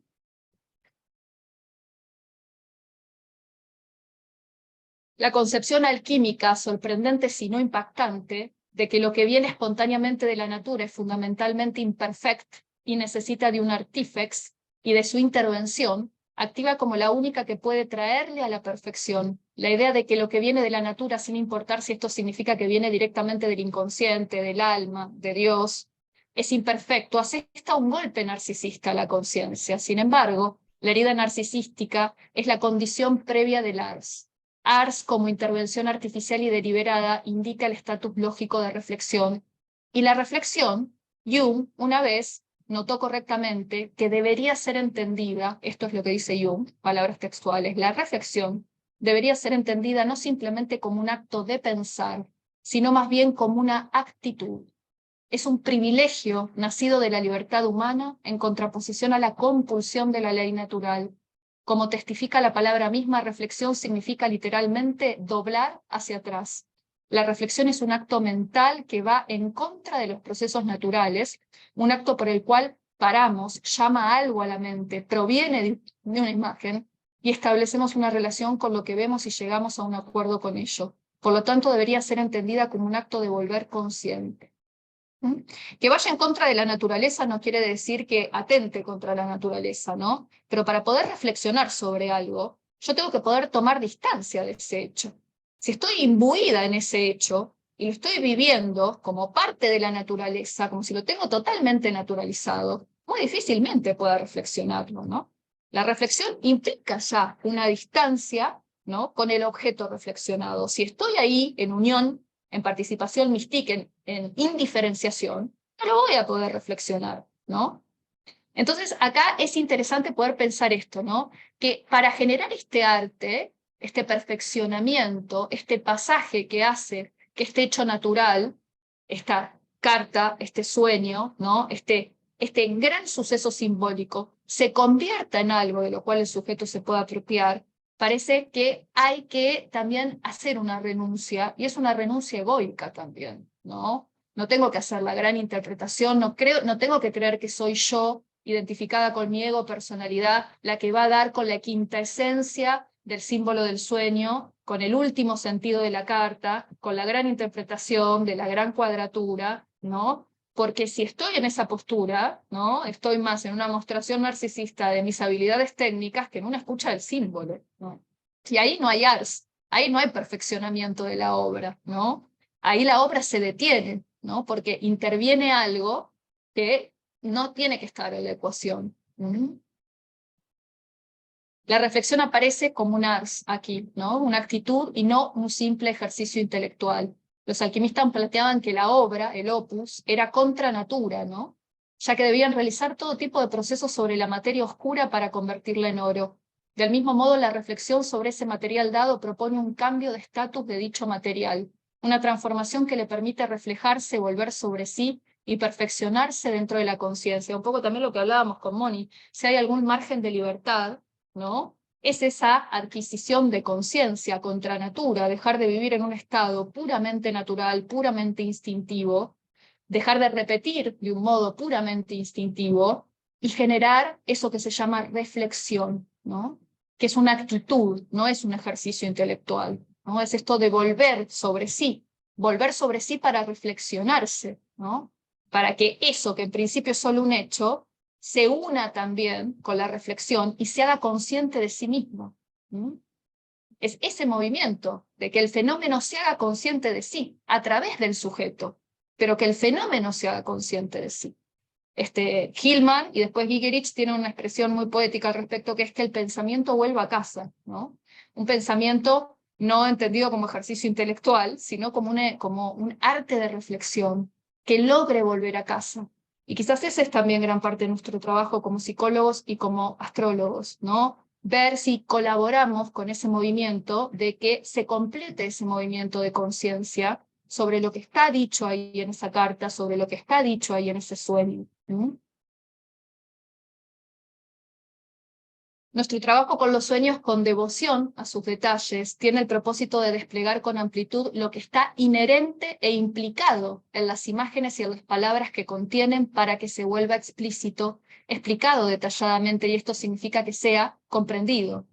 La concepción alquímica, sorprendente si no impactante, de que lo que viene espontáneamente de la natura es fundamentalmente imperfecto y necesita de un artífex y de su intervención, activa como la única que puede traerle a la perfección. La idea de que lo que viene de la natura, sin importar si esto significa que viene directamente del inconsciente, del alma, de Dios, es imperfecto, asesta un golpe narcisista a la conciencia. Sin embargo, la herida narcisística es la condición previa del ars. Ars, como intervención artificial y deliberada, indica el estatus lógico de reflexión. Y la reflexión, Jung, una vez, notó correctamente que debería ser entendida, esto es lo que dice Jung, palabras textuales, la reflexión debería ser entendida no simplemente como un acto de pensar, sino más bien como una actitud. Es un privilegio nacido de la libertad humana en contraposición a la compulsión de la ley natural. Como testifica la palabra misma, reflexión significa literalmente doblar hacia atrás. La reflexión es un acto mental que va en contra de los procesos naturales, un acto por el cual paramos, llama algo a la mente, proviene de una imagen y establecemos una relación con lo que vemos y llegamos a un acuerdo con ello. Por lo tanto, debería ser entendida como un acto de volver consciente. Que vaya en contra de la naturaleza no quiere decir que atente contra la naturaleza, ¿no? Pero para poder reflexionar sobre algo, yo tengo que poder tomar distancia de ese hecho. Si estoy imbuida en ese hecho y lo estoy viviendo como parte de la naturaleza, como si lo tengo totalmente naturalizado, muy difícilmente pueda reflexionarlo, ¿no? La reflexión implica ya una distancia, ¿no?, con el objeto reflexionado. Si estoy ahí en unión, en participación mística, en indiferenciación, no lo voy a poder reflexionar, ¿no? Entonces, acá es interesante poder pensar esto, ¿no? Que para generar este arte, este perfeccionamiento, este pasaje que hace que este hecho natural, esta carta, este sueño, ¿no?, este gran suceso simbólico, se convierta en algo de lo cual el sujeto se pueda apropiar, parece que hay que también hacer una renuncia, y es una renuncia egoica también, ¿no? No tengo que hacer la gran interpretación, no tengo que creer que soy yo, identificada con mi ego, personalidad, la que va a dar con la quinta esencia del símbolo del sueño, con el último sentido de la carta, con la gran interpretación de la gran cuadratura, ¿no? Porque si estoy en esa postura, ¿no?, estoy más en una mostración narcisista de mis habilidades técnicas que en una escucha del símbolo, ¿no? Y ahí no hay ars, ahí no hay perfeccionamiento de la obra, ¿no? Ahí la obra se detiene, ¿no?, porque interviene algo que no tiene que estar en la ecuación. La reflexión aparece como un ars aquí, ¿no?, una actitud y no un simple ejercicio intelectual. Los alquimistas planteaban que la obra, el opus, era contra natura, ¿no?, ya que debían realizar todo tipo de procesos sobre la materia oscura para convertirla en oro. Del mismo modo, la reflexión sobre ese material dado propone un cambio de estatus de dicho material, una transformación que le permite reflejarse, volver sobre sí y perfeccionarse dentro de la conciencia. Un poco también lo que hablábamos con Moni, si hay algún margen de libertad, ¿no?, es esa adquisición de conciencia contra natura, dejar de vivir en un estado puramente natural, puramente instintivo, dejar de repetir de un modo puramente instintivo y generar eso que se llama reflexión, ¿no?, que es una actitud, no es un ejercicio intelectual, ¿no?, es esto de volver sobre sí para reflexionarse, ¿no?, para que eso que en principio es solo un hecho, se una también con la reflexión y se haga consciente de sí mismo. Es ese movimiento de que el fenómeno se haga consciente de sí a través del sujeto, pero que el fenómeno se haga consciente de sí. Hillman y después Gigerich tienen una expresión muy poética al respecto, que es que el pensamiento vuelva a casa, ¿no? Un pensamiento no entendido como ejercicio intelectual, sino como un arte de reflexión que logre volver a casa. Y quizás ese es también gran parte de nuestro trabajo como psicólogos y como astrólogos, ¿no? Ver si colaboramos con ese movimiento de que se complete ese movimiento de conciencia sobre lo que está dicho ahí en esa carta, sobre lo que está dicho ahí en ese sueño. Nuestro trabajo con los sueños, con devoción a sus detalles, tiene el propósito de desplegar con amplitud lo que está inherente e implicado en las imágenes y en las palabras que contienen para que se vuelva explícito, explicado detalladamente, y esto significa que sea comprendido.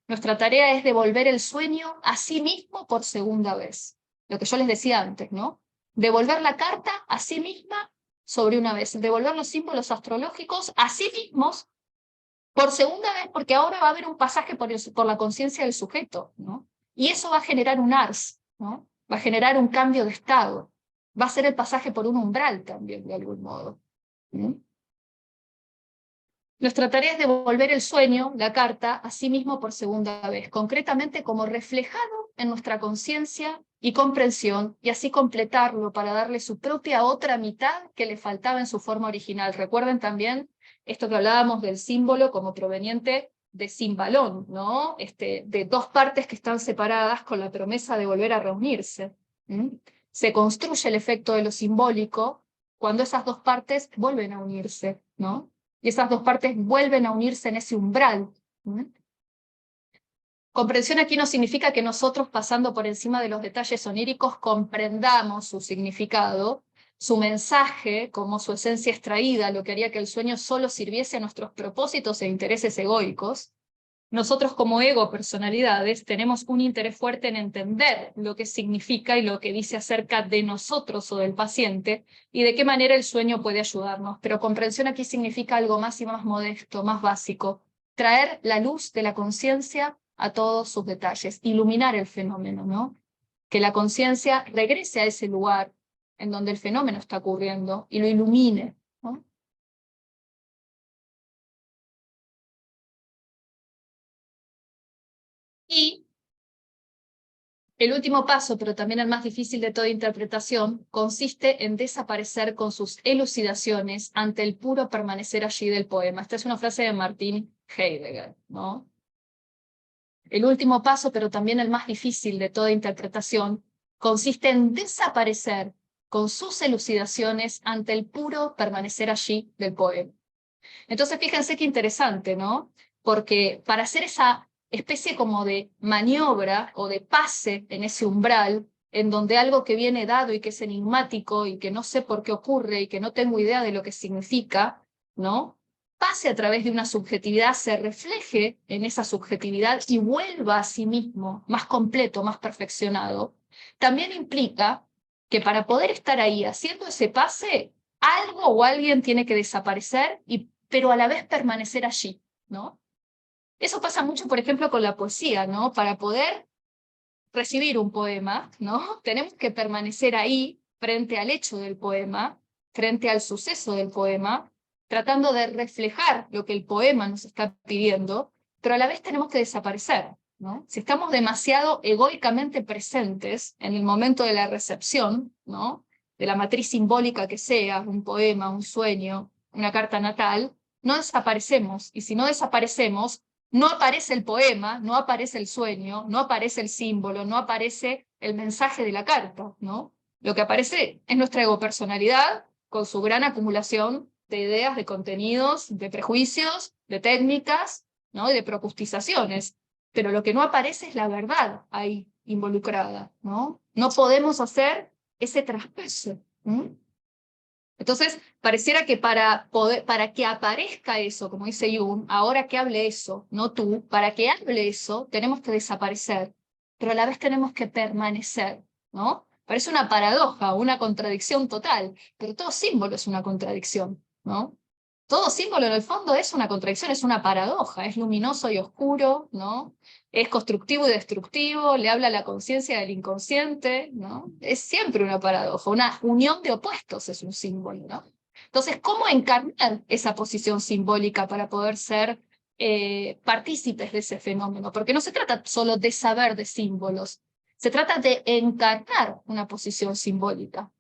Nuestra tarea es devolver el sueño a sí mismo por segunda vez. Lo que yo les decía antes, ¿no? Devolver la carta a sí misma sobre una vez, devolver los símbolos astrológicos a sí mismos por segunda vez, porque ahora va a haber un pasaje por la conciencia del sujeto, ¿no? Y eso va a generar un ars, ¿no? Va a generar un cambio de estado. Va a ser el pasaje por un umbral también, de algún modo. Nuestra tarea es devolver el sueño, la carta, a sí mismo por segunda vez, concretamente como reflejado en nuestra conciencia y comprensión, y así completarlo para darle su propia otra mitad que le faltaba en su forma original. Recuerden también esto que hablábamos del símbolo como proveniente de cimbalón, ¿no? De dos partes que están separadas con la promesa de volver a reunirse. Se construye el efecto de lo simbólico cuando esas dos partes vuelven a unirse, ¿no? Y esas dos partes vuelven a unirse en ese umbral. Comprensión aquí no significa que nosotros, pasando por encima de los detalles oníricos, comprendamos su significado, su mensaje como su esencia extraída, lo que haría que el sueño solo sirviese a nuestros propósitos e intereses egoicos. Nosotros como ego personalidades tenemos un interés fuerte en entender lo que significa y lo que dice acerca de nosotros o del paciente y de qué manera el sueño puede ayudarnos. Pero comprensión aquí significa algo más y más modesto, más básico. Traer la luz de la conciencia a todos sus detalles, iluminar el fenómeno, ¿no? Que la conciencia regrese a ese lugar en donde el fenómeno está ocurriendo y lo ilumine, ¿no? Y el último paso, pero también el más difícil de toda interpretación, consiste en desaparecer con sus elucidaciones ante el puro permanecer allí del poema. Esta es una frase de Martin Heidegger, ¿no? El último paso, pero también el más difícil de toda interpretación, consiste en desaparecer con sus elucidaciones ante el puro permanecer allí del poema. Entonces, fíjense qué interesante, ¿no? Porque para hacer esa especie como de maniobra o de pase en ese umbral, en donde algo que viene dado y que es enigmático y que no sé por qué ocurre y que no tengo idea de lo que significa, ¿no? Pase a través de una subjetividad, se refleje en esa subjetividad y vuelva a sí mismo más completo, más perfeccionado, también implica que para poder estar ahí haciendo ese pase, algo o alguien tiene que desaparecer, pero a la vez permanecer allí, ¿no? Eso pasa mucho, por ejemplo, con la poesía, ¿no? Para poder recibir un poema, ¿no? Tenemos que permanecer ahí, frente al hecho del poema, frente al suceso del poema, tratando de reflejar lo que el poema nos está pidiendo, pero a la vez tenemos que desaparecer, ¿no? Si estamos demasiado egoicamente presentes en el momento de la recepción, ¿no? De la matriz simbólica que sea, un poema, un sueño, una carta natal, no desaparecemos, y si no desaparecemos, no aparece el poema, no aparece el sueño, no aparece el símbolo, no aparece el mensaje de la carta, ¿no? Lo que aparece es nuestra egopersonalidad con su gran acumulación de ideas, de contenidos, de prejuicios, de técnicas, ¿no? Y de propustizaciones. Pero lo que no aparece es la verdad ahí involucrada, ¿no? No podemos hacer ese traspaso. Entonces, pareciera que para que aparezca eso, como dice Jung, ahora que hable eso, no tú, para que hable eso, tenemos que desaparecer, pero a la vez tenemos que permanecer, ¿no? Parece una paradoja, una contradicción total, pero todo símbolo es una contradicción, ¿no? Todo símbolo en el fondo es una contradicción, es una paradoja, es luminoso y oscuro, ¿no? Es constructivo y destructivo, le habla a la conciencia del inconsciente, ¿no? Es siempre una paradoja, una unión de opuestos es un símbolo, ¿no? Entonces, ¿cómo encarnar esa posición simbólica para poder ser partícipes de ese fenómeno, porque no se trata solo de saber de símbolos, se trata de encarnar una posición simbólica,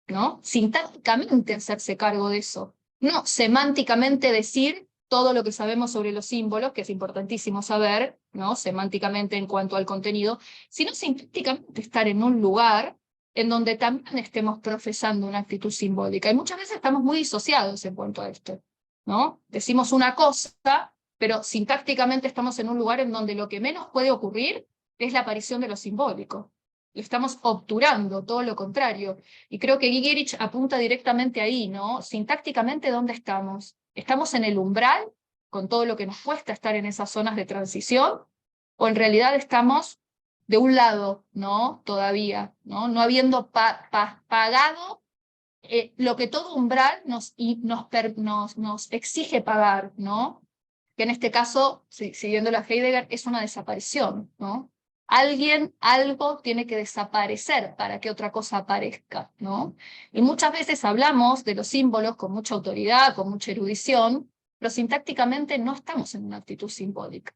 ¿no? Sintácticamente hacerse cargo de eso, no semánticamente decir todo lo que sabemos sobre los símbolos, que es importantísimo saber, ¿no? Semánticamente en cuanto al contenido, sino sintácticamente estar en un lugar en donde también estemos profesando una actitud simbólica. Y muchas veces estamos muy disociados en cuanto a esto, ¿no? Decimos una cosa, pero sintácticamente estamos en un lugar en donde lo que menos puede ocurrir es la aparición de lo simbólico. Lo estamos obturando, todo lo contrario. Y creo que Gigerich apunta directamente ahí, ¿no? Sintácticamente, ¿dónde estamos? ¿Estamos en el umbral, con todo lo que nos cuesta estar en esas zonas de transición? ¿O en realidad estamos de un lado, ¿no? Todavía, ¿no? No habiendo pagado lo que todo umbral nos exige pagar, ¿no? Que en este caso, siguiendo la Heidegger, es una desaparición, ¿no? Alguien, algo tiene que desaparecer para que otra cosa aparezca, ¿no? Y muchas veces hablamos de los símbolos con mucha autoridad, con mucha erudición, pero sintácticamente no estamos en una actitud simbólica.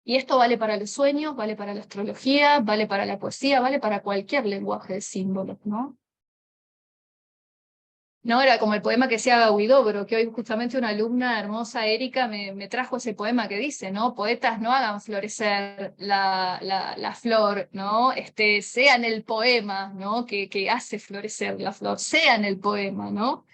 Y esto vale para los sueños, vale para la astrología, vale para la poesía, vale para cualquier lenguaje de símbolos, ¿no? No, era como el poema que decía Huidobro, que hoy justamente una alumna hermosa, Erika, me trajo ese poema que dice, ¿no? Poetas no hagan florecer la flor, ¿no? Sean el poema, ¿no? Que hace florecer la flor, sean el poema, ¿no?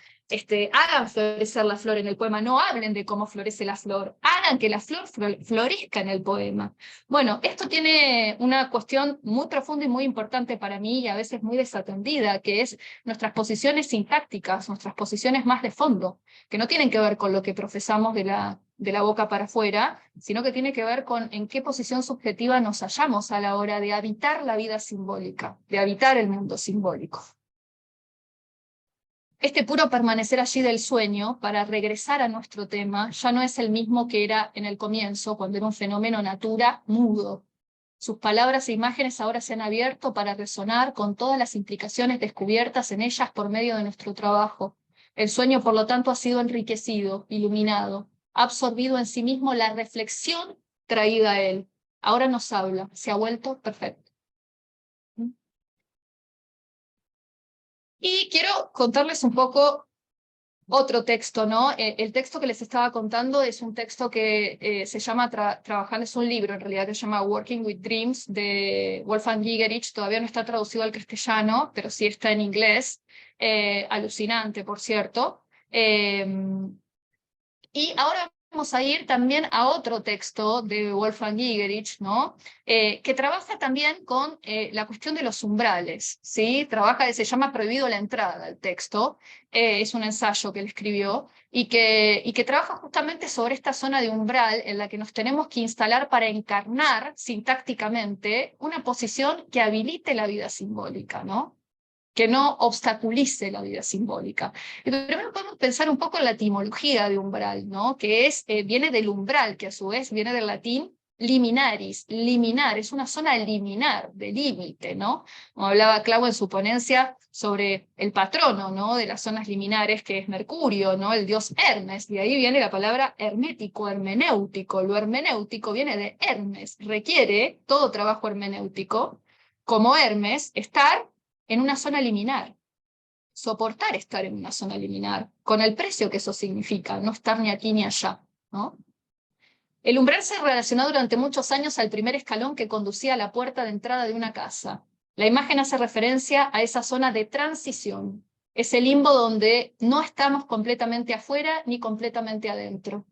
Hagan florecer la flor en el poema, no hablen de cómo florece la flor, hagan que la flor florezca en el poema. Bueno, esto tiene una cuestión muy profunda y muy importante para mí y a veces muy desatendida, que es nuestras posiciones sintácticas, nuestras posiciones más de fondo, que no tienen que ver con lo que profesamos de la boca para afuera, sino que tiene que ver con en qué posición subjetiva nos hallamos a la hora de habitar la vida simbólica, de habitar el mundo simbólico. Este puro permanecer allí del sueño, para regresar a nuestro tema, ya no es el mismo que era en el comienzo, cuando era un fenómeno natura mudo. Sus palabras e imágenes ahora se han abierto para resonar con todas las implicaciones descubiertas en ellas por medio de nuestro trabajo. El sueño, por lo tanto, ha sido enriquecido, iluminado, ha absorbido en sí mismo la reflexión traída a él. Ahora nos habla, se ha vuelto perfecto. Y quiero contarles un poco otro texto, ¿no? El texto que les estaba contando es un texto que se llama Trabajando, es un libro en realidad que se llama Working with Dreams de Wolfgang Gigerich, todavía no está traducido al castellano, pero sí está en inglés, alucinante, por cierto. Y ahora vamos a ir también a otro texto de Wolfgang Gigerich, ¿no? Que trabaja también con la cuestión de los umbrales, ¿sí? Se llama Prohibido la entrada, el texto, es un ensayo que él escribió, y que trabaja justamente sobre esta zona de umbral en la que nos tenemos que instalar para encarnar sintácticamente una posición que habilite la vida simbólica, ¿no? Que no obstaculice la vida simbólica. Pero primero podemos pensar un poco en la etimología de umbral, ¿no? Que viene del umbral, que a su vez viene del latín liminaris, liminar, es una zona liminar, de límite, ¿no? Como hablaba Clau en su ponencia sobre el patrono, ¿no? De las zonas liminares, que es Mercurio, ¿no? El dios Hermes, y ahí viene la palabra hermético, hermenéutico. Lo hermenéutico viene de Hermes, requiere todo trabajo hermenéutico, como Hermes, estar en una zona liminar, soportar estar en una zona liminar, con el precio que eso significa, no estar ni aquí ni allá, ¿no? El umbral se relacionó durante muchos años al primer escalón que conducía a la puerta de entrada de una casa. La imagen hace referencia a esa zona de transición, ese limbo donde no estamos completamente afuera ni completamente adentro.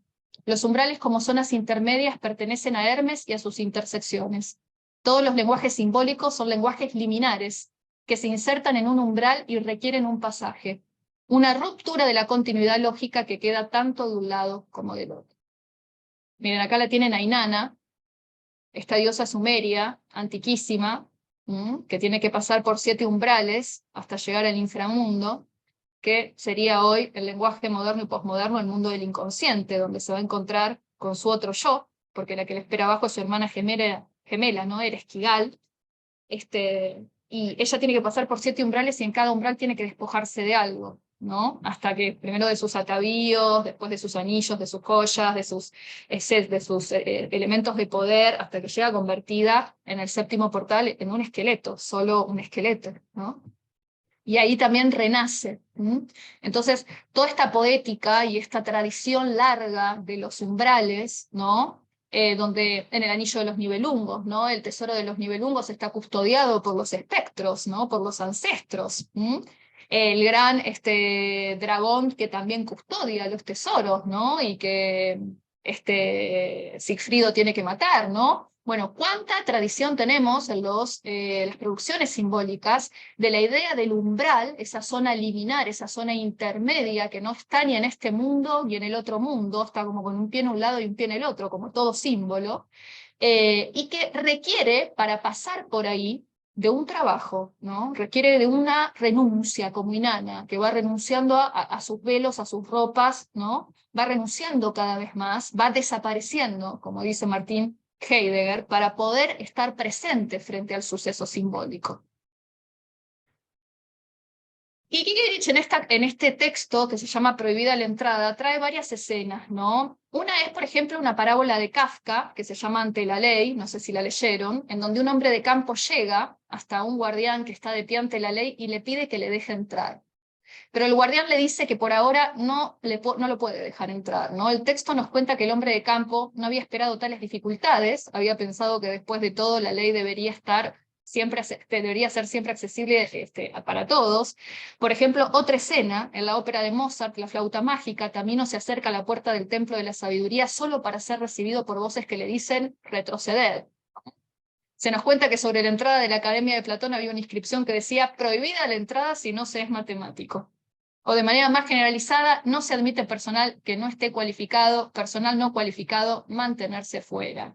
Los umbrales como zonas intermedias pertenecen a Hermes y a sus intersecciones. Todos los lenguajes simbólicos son lenguajes liminares, que se insertan en un umbral y requieren un pasaje, una ruptura de la continuidad lógica que queda tanto de un lado como del otro. Miren, acá la tienen a Inanna, esta diosa sumeria, antiquísima, que tiene que pasar por 7 umbrales hasta llegar al inframundo, que sería hoy el lenguaje moderno y posmoderno, el mundo del inconsciente, donde se va a encontrar con su otro yo, porque la que le espera abajo es su hermana gemela, ¿no? Era Esquigal, y ella tiene que pasar por 7 umbrales y en cada umbral tiene que despojarse de algo, ¿no? Hasta que primero de sus atavíos, después de sus anillos, de sus joyas, de sus elementos de poder, hasta que llega convertida en el séptimo portal en un esqueleto, solo un esqueleto, ¿no? Y ahí también renace. Entonces, toda esta poética y esta tradición larga de los umbrales, ¿no? Donde en el anillo de los Nibelungos, ¿no? El tesoro de los Nibelungos está custodiado por los espectros, ¿no? Por los ancestros. El gran dragón que también custodia los tesoros, ¿no? Y que Sigfrido tiene que matar, ¿no? Bueno, ¿cuánta tradición tenemos en las producciones simbólicas de la idea del umbral, esa zona liminar, esa zona intermedia que no está ni en este mundo ni en el otro mundo, está como con un pie en un lado y un pie en el otro, como todo símbolo, y que requiere, para pasar por ahí, de un trabajo, ¿no? Requiere de una renuncia como Inanna, que va renunciando a sus velos, a sus ropas, ¿no? Va renunciando cada vez más, va desapareciendo, como dice Martín Heidegger, para poder estar presente frente al suceso simbólico. Y Gingerich en este texto, que se llama Prohibida la entrada, trae varias escenas, ¿no? Una es, por ejemplo, una parábola de Kafka, que se llama Ante la ley, no sé si la leyeron, en donde un hombre de campo llega hasta un guardián que está de pie ante la ley y le pide que le deje entrar. Pero el guardián le dice que por ahora no lo puede dejar entrar, ¿no? El texto nos cuenta que el hombre de campo no había esperado tales dificultades, había pensado que después de todo la ley debería ser siempre accesible para todos. Por ejemplo, otra escena, en la ópera de Mozart, La flauta mágica, Tamino se acerca a la puerta del templo de la sabiduría solo para ser recibido por voces que le dicen retroceder. Se nos cuenta que sobre la entrada de la Academia de Platón había una inscripción que decía prohibida la entrada si no se es matemático. O de manera más generalizada, no se admite personal que no esté cualificado, personal no cualificado, mantenerse fuera.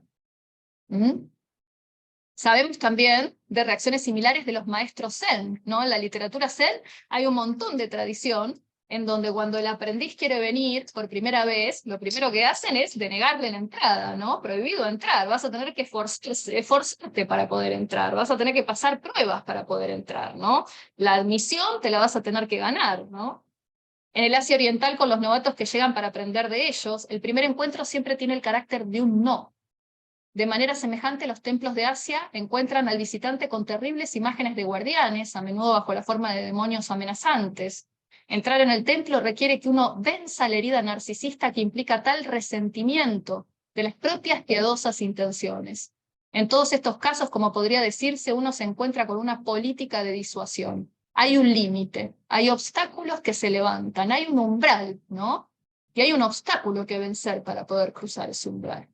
Sabemos también de reacciones similares de los maestros Zen, ¿no? En la literatura Zen hay un montón de tradición en donde cuando el aprendiz quiere venir por primera vez, lo primero que hacen es denegarle la entrada, ¿no? Prohibido entrar, vas a tener que esforzarte para poder entrar, vas a tener que pasar pruebas para poder entrar, ¿no? La admisión te la vas a tener que ganar, ¿no? En el Asia Oriental, con los novatos que llegan para aprender de ellos, el primer encuentro siempre tiene el carácter de un no. De manera semejante, los templos de Asia encuentran al visitante con terribles imágenes de guardianes, a menudo bajo la forma de demonios amenazantes. Entrar en el templo requiere que uno venza la herida narcisista que implica tal resentimiento de las propias piadosas intenciones. En todos estos casos, como podría decirse, uno se encuentra con una política de disuasión. Hay un límite, hay obstáculos que se levantan, hay un umbral, ¿no? Y hay un obstáculo que vencer para poder cruzar ese umbral.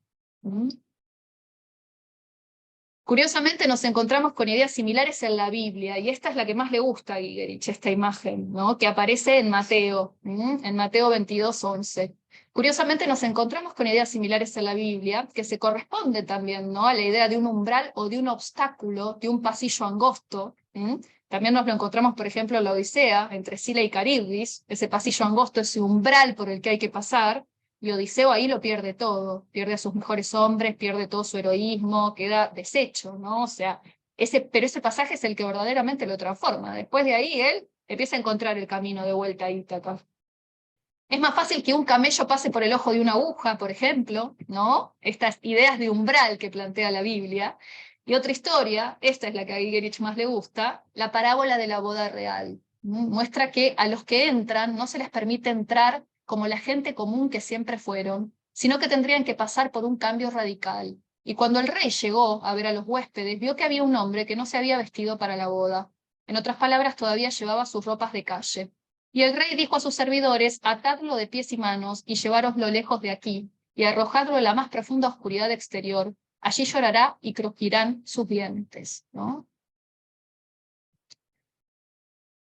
Curiosamente nos encontramos con ideas similares en la Biblia, y esta es la que más le gusta a Gingerich, esta imagen, ¿no? Que aparece en Mateo 22:11. Curiosamente nos encontramos con ideas similares en la Biblia, que se corresponden también, ¿no? A la idea de un umbral o de un obstáculo, de un pasillo angosto. También nos lo encontramos, por ejemplo, en la Odisea, entre Escila y Caribdis, ese pasillo angosto, ese umbral por el que hay que pasar. Y Odiseo ahí lo pierde todo, pierde a sus mejores hombres, pierde todo su heroísmo, queda deshecho, ¿no? O sea, pero ese pasaje es el que verdaderamente lo transforma. Después de ahí él empieza a encontrar el camino de vuelta a Ítaca. Es más fácil que un camello pase por el ojo de una aguja, por ejemplo, ¿no? Estas ideas de umbral que plantea la Biblia. Y otra historia, esta es la que a Gingerich más le gusta, la parábola de la boda real. Muestra que a los que entran no se les permite entrar como la gente común que siempre fueron, sino que tendrían que pasar por un cambio radical. Y cuando el rey llegó a ver a los huéspedes, vio que había un hombre que no se había vestido para la boda. En otras palabras, todavía llevaba sus ropas de calle. Y el rey dijo a sus servidores, atadlo de pies y manos y llevároslo lejos de aquí, y arrojadlo en la más profunda oscuridad exterior. Allí llorará y crujirán sus dientes, ¿no?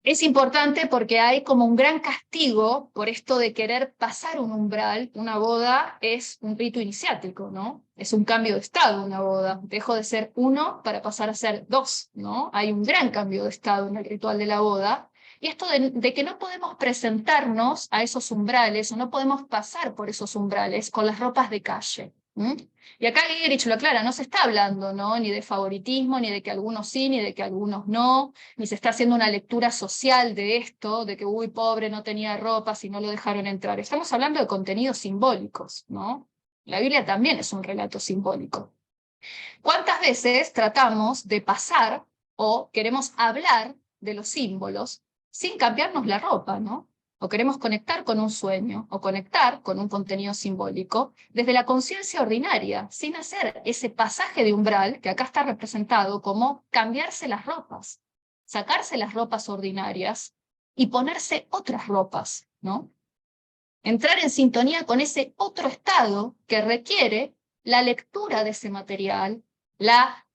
Es importante porque hay como un gran castigo por esto de querer pasar un umbral. Una boda es un rito iniciático, ¿no? Es un cambio de estado una boda. Dejo de ser uno para pasar a ser dos, ¿no? Hay un gran cambio de estado en el ritual de la boda. Y esto de que no podemos presentarnos a esos umbrales o no podemos pasar por esos umbrales con las ropas de calle. ¿Mm? Y acá Gigerich lo aclara, no se está hablando, ¿no?, ni de favoritismo, ni de que algunos sí, ni de que algunos no, ni se está haciendo una lectura social de esto, de que, uy, pobre, no tenía ropa si no lo dejaron entrar. Estamos hablando de contenidos simbólicos, ¿no? La Biblia también es un relato simbólico. ¿Cuántas veces tratamos de pasar o queremos hablar de los símbolos sin cambiarnos la ropa, ¿no? O queremos conectar con un sueño, o conectar con un contenido simbólico desde la conciencia ordinaria, sin hacer ese pasaje de umbral que acá está representado como cambiarse las ropas, sacarse las ropas ordinarias y ponerse otras ropas, ¿no? Entrar en sintonía con ese otro estado que requiere la lectura de ese material,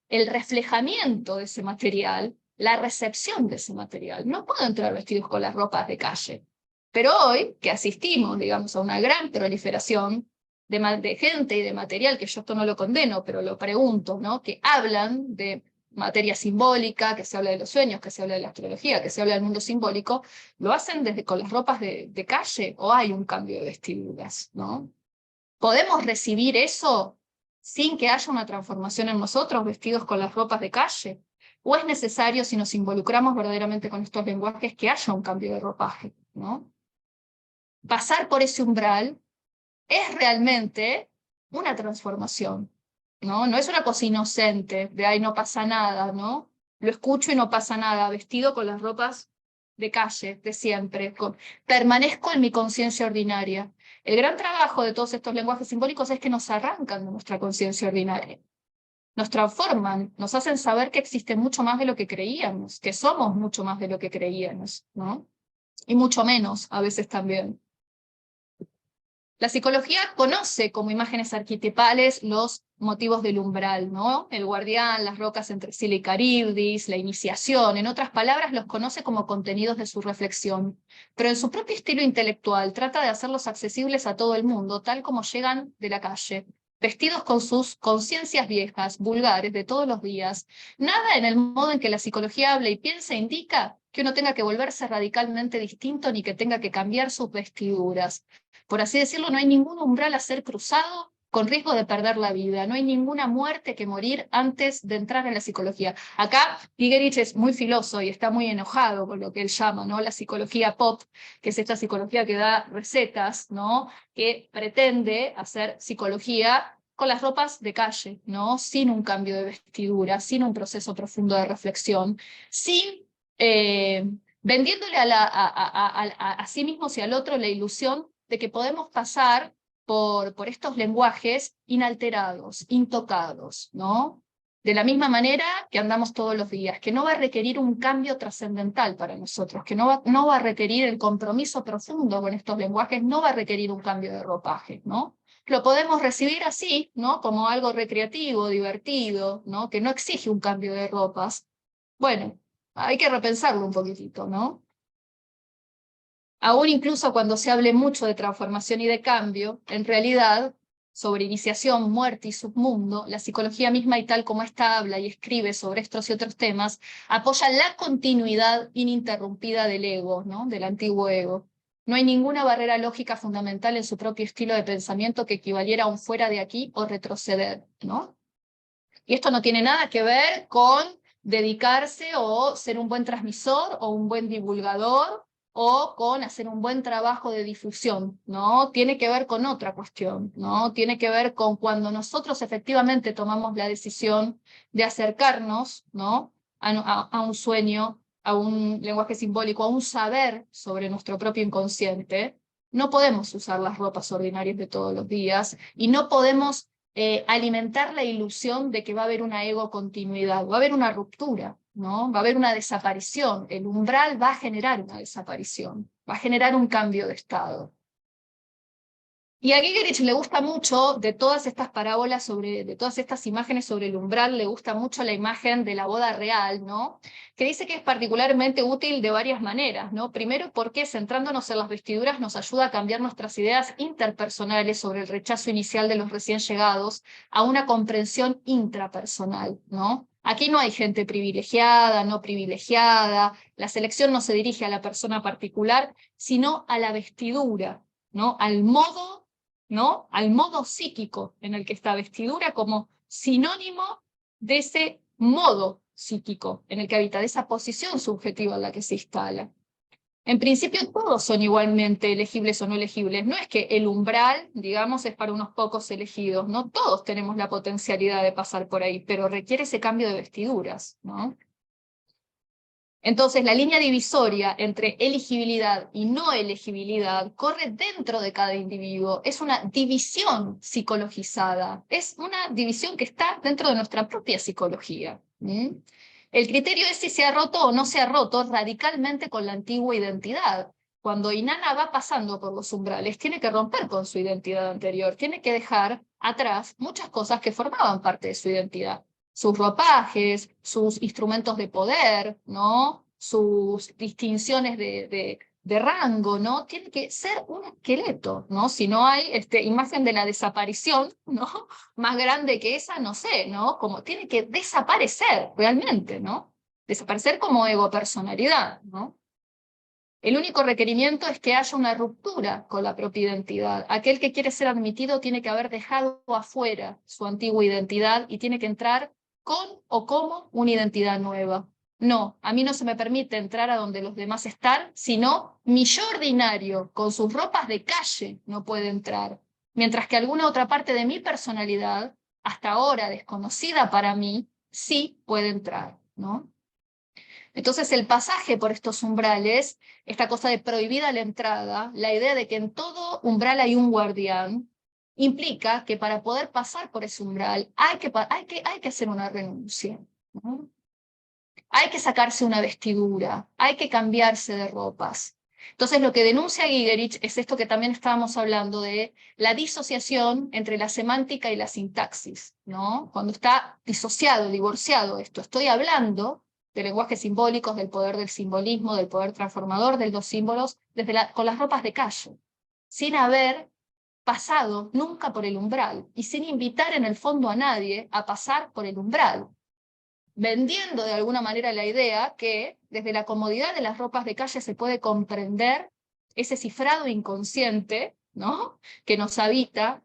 el reflejamiento de ese material, la recepción de ese material. No puedo entrar vestidos con las ropas de calle. Pero hoy, que asistimos, digamos, a una gran proliferación de gente y de material, que yo esto no lo condeno, pero lo pregunto, ¿no?, que hablan de materia simbólica, que se habla de los sueños, que se habla de la astrología, que se habla del mundo simbólico, ¿lo hacen con las ropas de calle o hay un cambio de vestiduras, ¿no? ¿Podemos recibir eso sin que haya una transformación en nosotros, vestidos con las ropas de calle? ¿O es necesario, si nos involucramos verdaderamente con estos lenguajes, que haya un cambio de ropaje, ¿no? Pasar por ese umbral es realmente una transformación, ¿no? No es una cosa inocente, de ahí no pasa nada, ¿no? Lo escucho y no pasa nada, vestido con las ropas de calle, de siempre, permanezco en mi conciencia ordinaria. El gran trabajo de todos estos lenguajes simbólicos es que nos arrancan de nuestra conciencia ordinaria, nos transforman, nos hacen saber que existe mucho más de lo que creíamos, que somos mucho más de lo que creíamos, ¿no? Y mucho menos, a veces también. La psicología conoce como imágenes arquetipales los motivos del umbral, ¿no? El guardián, las rocas entre Sila y Caribdis, la iniciación, en otras palabras, los conoce como contenidos de su reflexión, pero en su propio estilo intelectual trata de hacerlos accesibles a todo el mundo, tal como llegan de la calle, vestidos con sus conciencias viejas, vulgares, de todos los días. Nada en el modo en que la psicología habla y piensa indica que uno tenga que volverse radicalmente distinto ni que tenga que cambiar sus vestiduras. Por así decirlo, no hay ningún umbral a ser cruzado con riesgo de perder la vida. No hay ninguna muerte que morir antes de entrar en la psicología. Acá Gigerich es muy filoso y está muy enojado con lo que él llama, ¿no?, la psicología pop, que es esta psicología que da recetas, ¿no?, que pretende hacer psicología con las ropas de calle, ¿no?, sin un cambio de vestidura, sin un proceso profundo de reflexión, sin vendiéndole a sí mismos y al otro la ilusión de que podemos pasar por estos lenguajes inalterados, intocados, ¿no? De la misma manera que andamos todos los días, que no va a requerir un cambio trascendental para nosotros, que no va a requerir el compromiso profundo con estos lenguajes, no va a requerir un cambio de ropaje, ¿no? Lo podemos recibir así, ¿no?, como algo recreativo, divertido, ¿no?, que no exige un cambio de ropas. Bueno, hay que repensarlo un poquitito, ¿no? Aún incluso cuando se hable mucho de transformación y de cambio, en realidad, sobre iniciación, muerte y submundo, la psicología misma, y tal como esta habla y escribe sobre estos y otros temas, apoya la continuidad ininterrumpida del ego, ¿no?, del antiguo ego. No hay ninguna barrera lógica fundamental en su propio estilo de pensamiento que equivaliera a un fuera de aquí o retroceder, ¿no? Y esto no tiene nada que ver con dedicarse o ser un buen transmisor o un buen divulgador o con hacer un buen trabajo de difusión, ¿no? Tiene que ver con otra cuestión, ¿no? Tiene que ver con cuando nosotros efectivamente tomamos la decisión de acercarnos, ¿no?, a un sueño, a un lenguaje simbólico, a un saber sobre nuestro propio inconsciente. No podemos usar las ropas ordinarias de todos los días y no podemos alimentar la ilusión de que va a haber una ego continuidad, va a haber una ruptura, ¿no? Va a haber una desaparición. El umbral va a generar una desaparición, va a generar un cambio de estado. Y a Gigerich le gusta mucho, de todas estas parábolas, de todas estas imágenes sobre el umbral, le gusta mucho la imagen de la boda real, ¿no?, que dice que es particularmente útil de varias maneras, ¿no? Primero porque centrándonos en las vestiduras nos ayuda a cambiar nuestras ideas interpersonales sobre el rechazo inicial de los recién llegados a una comprensión intrapersonal, ¿no? Aquí no hay gente privilegiada, no privilegiada, la selección no se dirige a la persona particular, sino a la vestidura, ¿no?, al modo ¿no? Al modo psíquico en el que está vestidura como sinónimo de ese modo psíquico en el que habita, de esa posición subjetiva en la que se instala. En principio todos son igualmente elegibles o no elegibles. No es que el umbral, digamos, es para unos pocos elegidos, ¿no? Todos tenemos la potencialidad de pasar por ahí, pero requiere ese cambio de vestiduras, ¿no? Entonces, la línea divisoria entre elegibilidad y no elegibilidad corre dentro de cada individuo. Es una división psicologizada. Es una división que está dentro de nuestra propia psicología. El criterio es si se ha roto o no se ha roto radicalmente con la antigua identidad. Cuando Inanna va pasando por los umbrales, tiene que romper con su identidad anterior, tiene que dejar atrás muchas cosas que formaban parte de su identidad. Sus ropajes, sus instrumentos de poder, ¿no? Sus distinciones de rango, ¿no? Tiene que ser un esqueleto, ¿no? Si no hay imagen de la desaparición, ¿no? Más grande que esa, no sé, ¿no? Como tiene que desaparecer realmente, ¿no? Desaparecer como ego-personalidad, ¿no? El único requerimiento es que haya una ruptura con la propia identidad. Aquel que quiere ser admitido tiene que haber dejado afuera su antigua identidad y tiene que entrar con o como una identidad nueva. No, a mí no se me permite entrar a donde los demás están, sino mi yo ordinario, con sus ropas de calle, no puede entrar. Mientras que alguna otra parte de mi personalidad, hasta ahora desconocida para mí, sí puede entrar, ¿no? Entonces el pasaje por estos umbrales, esta cosa de prohibida la entrada, la idea de que en todo umbral hay un guardián, implica que para poder pasar por ese umbral hay que hacer una renuncia, ¿no? Hay que sacarse una vestidura, hay que cambiarse de ropas. Entonces lo que denuncia Gigerich es esto que también estábamos hablando de la disociación entre la semántica y la sintaxis, ¿no? Cuando está disociado, divorciado esto, estoy hablando de lenguajes simbólicos, del poder del simbolismo, del poder transformador de los símbolos, con las ropas de calle, sin haber pasado nunca por el umbral y sin invitar en el fondo a nadie a pasar por el umbral, vendiendo de alguna manera la idea que desde la comodidad de las ropas de calle se puede comprender ese cifrado inconsciente, ¿no? Que nos habita,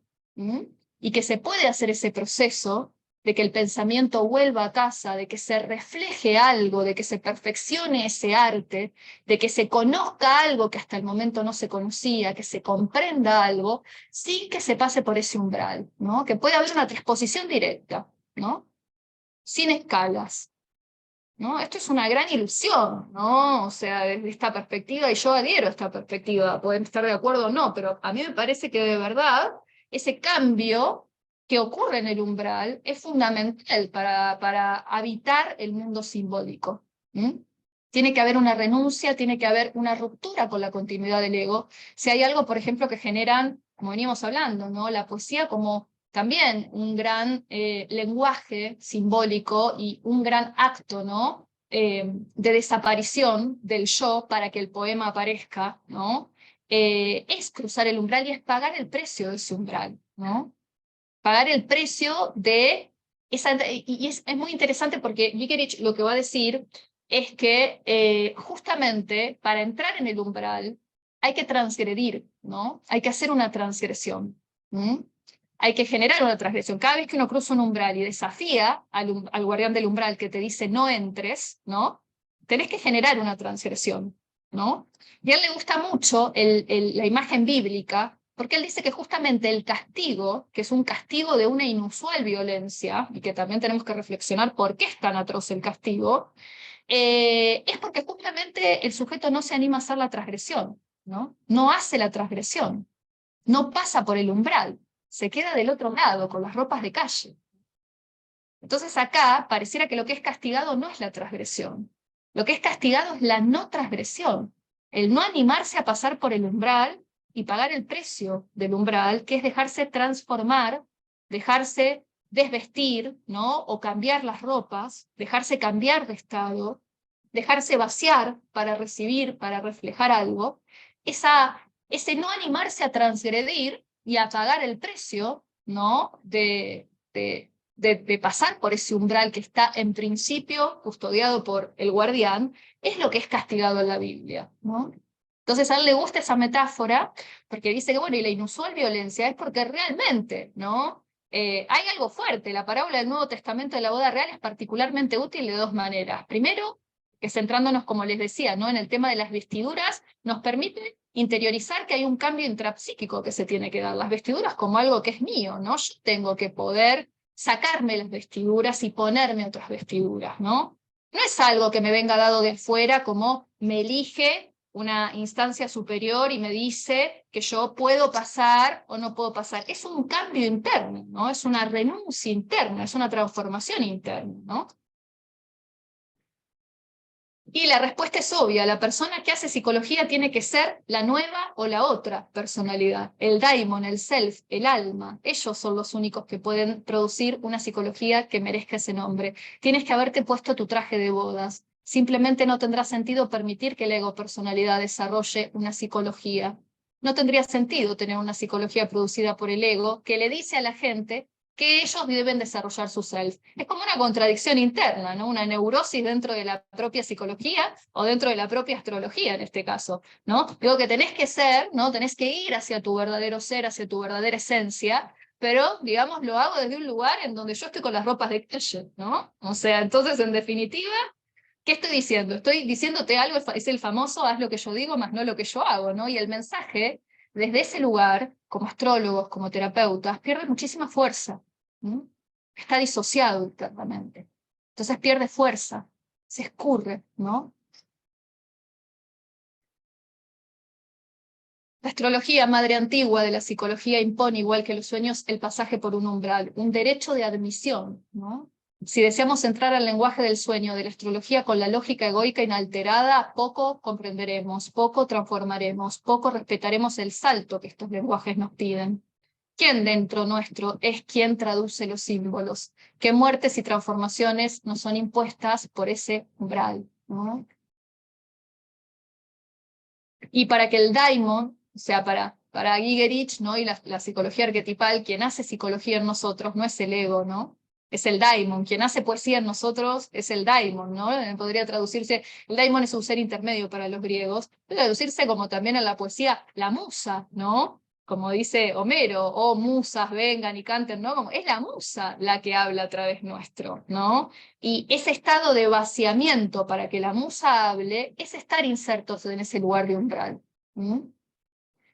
y que se puede hacer ese proceso de que el pensamiento vuelva a casa, de que se refleje algo, de que se perfeccione ese arte, de que se conozca algo que hasta el momento no se conocía, que se comprenda algo, sin que se pase por ese umbral, ¿no? Que puede haber una transposición directa, ¿no? Sin escalas, ¿no? Esto es una gran ilusión, ¿no? O sea, desde esta perspectiva, y yo adhiero a esta perspectiva, pueden estar de acuerdo o no, pero a mí me parece que de verdad ese cambio que ocurre en el umbral es fundamental para habitar el mundo simbólico. Tiene que haber una renuncia, tiene que haber una ruptura con la continuidad del ego. Si hay algo, por ejemplo, que generan, como veníamos hablando, ¿no? La poesía como también un gran lenguaje simbólico y un gran acto, ¿no? De desaparición del yo para que el poema aparezca, ¿no? Es cruzar el umbral y es pagar el precio de ese umbral, ¿no? Pagar el precio de esa... Y es muy interesante porque Gigerich lo que va a decir es que justamente para entrar en el umbral hay que transgredir, ¿no? Hay que hacer una transgresión. Hay que generar una transgresión. Cada vez que uno cruza un umbral y desafía al guardián del umbral que te dice no entres, ¿no? Tenés que generar una transgresión, ¿no? Y a él le gusta mucho la imagen bíblica, porque él dice que justamente el castigo, que es un castigo de una inusual violencia, y que también tenemos que reflexionar por qué es tan atroz el castigo, es porque justamente el sujeto no se anima a hacer la transgresión, ¿no? No hace la transgresión, no pasa por el umbral, se queda del otro lado, con las ropas de calle. Entonces acá pareciera que lo que es castigado no es la transgresión. Lo que es castigado es la no transgresión, el no animarse a pasar por el umbral y pagar el precio del umbral, que es dejarse transformar, dejarse desvestir, ¿no? O cambiar las ropas, dejarse cambiar de estado, dejarse vaciar para recibir, para reflejar algo. Ese no animarse a transgredir y a pagar el precio, ¿no? de pasar por ese umbral que está en principio custodiado por el guardián, es lo que es castigado en la Biblia, ¿no? Entonces a él le gusta esa metáfora, porque dice que, bueno, y la inusual violencia es porque realmente, ¿no? Hay algo fuerte. La parábola del Nuevo Testamento de la boda real es particularmente útil de dos maneras. Primero, que centrándonos, como les decía, ¿no? En el tema de las vestiduras, nos permite interiorizar que hay un cambio intrapsíquico que se tiene que dar. Las vestiduras como algo que es mío, ¿no? Yo tengo que poder sacarme las vestiduras y ponerme otras vestiduras, ¿no? No es algo que me venga dado de fuera como me elige una instancia superior y me dice que yo puedo pasar o no puedo pasar. Es un cambio interno, ¿no? Es una renuncia interna, es una transformación interna, ¿no? Y la respuesta es obvia, la persona que hace psicología tiene que ser la nueva o la otra personalidad, el daimon, el self, el alma. Ellos son los únicos que pueden producir una psicología que merezca ese nombre. Tienes que haberte puesto tu traje de bodas. Simplemente no tendrá sentido permitir que el ego personalidad desarrolle una psicología. No tendría sentido tener una psicología producida por el ego que le dice a la gente que ellos deben desarrollar su self. Es como una contradicción interna, ¿no? Una neurosis dentro de la propia psicología o dentro de la propia astrología en este caso, ¿no? Digo que tenés que ser, ¿no? Tenés que ir hacia tu verdadero ser, hacia tu verdadera esencia, pero, digamos, lo hago desde un lugar en donde yo estoy con las ropas de calle, ¿no? O sea, entonces, en definitiva, ¿qué estoy diciendo? Estoy diciéndote algo, es el famoso haz lo que yo digo, más no lo que yo hago, ¿no? Y el mensaje, desde ese lugar, como astrólogos, como terapeutas, pierde muchísima fuerza. ¿Mm? Está disociado internamente. Entonces pierde fuerza, se escurre, ¿no? La astrología, madre antigua de la psicología, impone, igual que los sueños, el pasaje por un umbral, un derecho de admisión, ¿no? Si deseamos entrar al lenguaje del sueño de la astrología con la lógica egoica inalterada, poco comprenderemos, poco transformaremos, poco respetaremos el salto que estos lenguajes nos piden. ¿Quién dentro nuestro es quien traduce los símbolos? ¿Qué muertes y transformaciones nos son impuestas por ese umbral? ¿No? Y para que el daimon, o sea, para Gigerich, ¿no? Y la psicología arquetipal, quien hace psicología en nosotros no es el ego, ¿no? Es el daimon. Quien hace poesía en nosotros es el daimon, ¿no? Podría traducirse, el daimon es un ser intermedio para los griegos, puede traducirse como también en la poesía la musa, ¿no? Como dice Homero, oh musas, vengan y canten, ¿no? Como, es la musa la que habla a través nuestro, ¿no? Y ese estado de vaciamiento para que la musa hable es estar insertos en ese lugar de umbral. ¿Mm?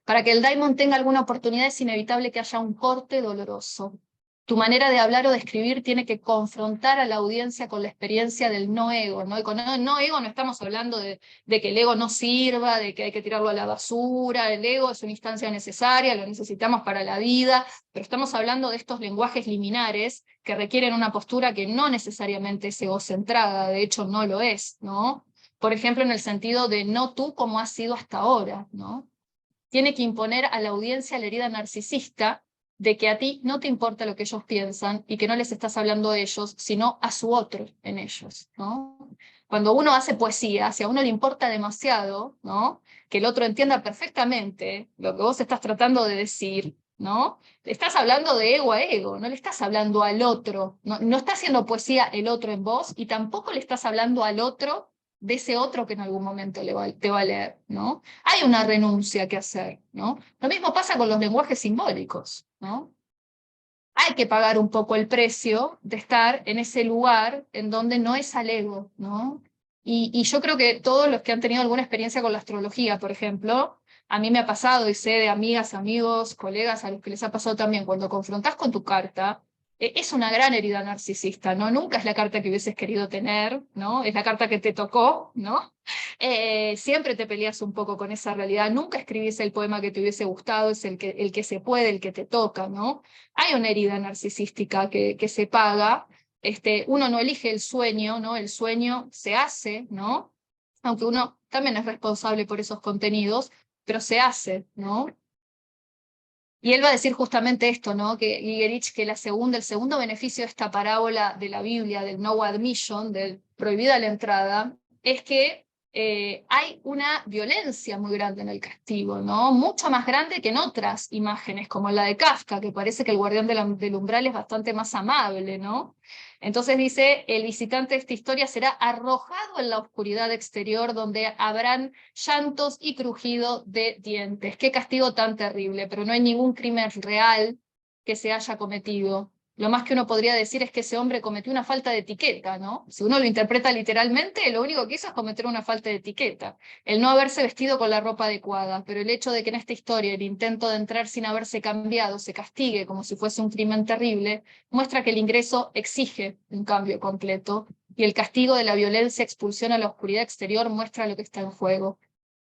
Para que el daimon tenga alguna oportunidad es inevitable que haya un corte doloroso. Tu manera de hablar o de escribir tiene que confrontar a la audiencia con la experiencia del no ego, ¿no? Y con no ego no estamos hablando de que el ego no sirva, de que hay que tirarlo a la basura. El ego es una instancia necesaria, lo necesitamos para la vida, pero estamos hablando de estos lenguajes liminares que requieren una postura que no necesariamente es egocentrada, de hecho no lo es, ¿no? Por ejemplo, en el sentido de no tú como has sido hasta ahora, ¿no? Tiene que imponer a la audiencia la herida narcisista de que a ti no te importa lo que ellos piensan y que no les estás hablando a ellos, sino a su otro en ellos, ¿no? Cuando uno hace poesía, si a uno le importa demasiado, ¿no? Que el otro entienda perfectamente lo que vos estás tratando de decir, ¿no? Le estás hablando de ego a ego, no le estás hablando al otro, no está haciendo poesía el otro en vos y tampoco le estás hablando al otro de ese otro que en algún momento te va a leer, ¿no? Hay una renuncia que hacer, ¿no? Lo mismo pasa con los lenguajes simbólicos, ¿no? Hay que pagar un poco el precio de estar en ese lugar en donde no es al ego, ¿no? Y yo creo que todos los que han tenido alguna experiencia con la astrología, por ejemplo, a mí me ha pasado y sé de amigas, amigos, colegas a los que les ha pasado también, cuando confrontás con tu carta, es una gran herida narcisista, ¿no? Nunca es la carta que hubieses querido tener, ¿no? Es la carta que te tocó, ¿no? Siempre te peleas un poco con esa realidad, nunca escribís el poema que te hubiese gustado, es el que se puede, el que te toca, ¿no? Hay una herida narcisística que se paga, uno no elige el sueño, ¿no? El sueño se hace, ¿no? Aunque uno también es responsable por esos contenidos, pero se hace, ¿no? Y él va a decir justamente esto, ¿no? Que Gigerich, que el segundo beneficio de esta parábola de la Biblia, del no admission, del prohibida la entrada, es que hay una violencia muy grande en el castigo, ¿no? Mucho más grande que en otras imágenes, como la de Kafka, que parece que el guardián del umbral es bastante más amable, ¿no? Entonces dice, el visitante de esta historia será arrojado en la oscuridad exterior donde habrán llantos y crujido de dientes. Qué castigo tan terrible, pero no hay ningún crimen real que se haya cometido. Lo más que uno podría decir es que ese hombre cometió una falta de etiqueta, ¿no? Si uno lo interpreta literalmente, lo único que hizo es cometer una falta de etiqueta. El no haberse vestido con la ropa adecuada, pero el hecho de que en esta historia el intento de entrar sin haberse cambiado se castigue como si fuese un crimen terrible, muestra que el ingreso exige un cambio completo, y el castigo de la violencia, expulsión a la oscuridad exterior, muestra lo que está en juego.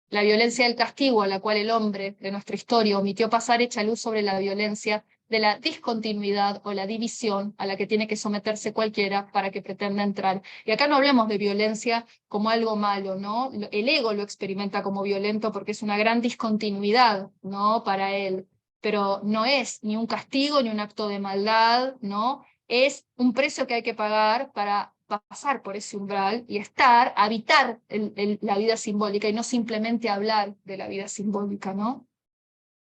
La violencia del castigo a la cual el hombre de nuestra historia omitió pasar echa luz sobre la violencia de la discontinuidad o la división a la que tiene que someterse cualquiera para que pretenda entrar. Y acá no hablemos de violencia como algo malo, ¿no? El ego lo experimenta como violento porque es una gran discontinuidad, ¿no? Para él, pero no es ni un castigo ni un acto de maldad, ¿no? Es un precio que hay que pagar para pasar por ese umbral y estar, habitar la vida simbólica y no simplemente hablar de la vida simbólica, ¿no?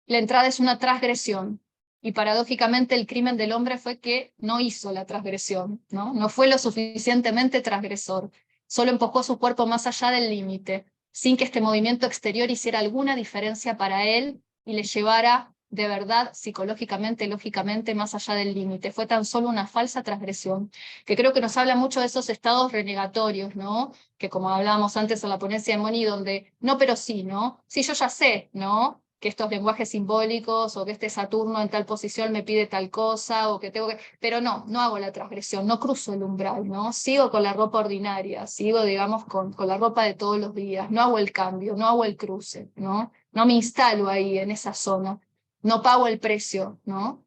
La entrada es una transgresión, y paradójicamente el crimen del hombre fue que no hizo la transgresión, ¿no? No fue lo suficientemente transgresor, solo empujó su cuerpo más allá del límite, sin que este movimiento exterior hiciera alguna diferencia para él y le llevara de verdad, psicológicamente, lógicamente, más allá del límite. Fue tan solo una falsa transgresión, que creo que nos habla mucho de esos estados renegatorios, ¿no? Que como hablábamos antes en la ponencia de Moni, donde no, pero sí, ¿no? Sí, yo ya sé, ¿no? Que estos lenguajes simbólicos, o que este Saturno en tal posición me pide tal cosa, o que tengo que... Pero no hago la transgresión, no cruzo el umbral, ¿no? Sigo con la ropa ordinaria, sigo, digamos, con la ropa de todos los días, no hago el cambio, no hago el cruce, ¿no? No me instalo ahí en esa zona, no pago el precio, ¿no?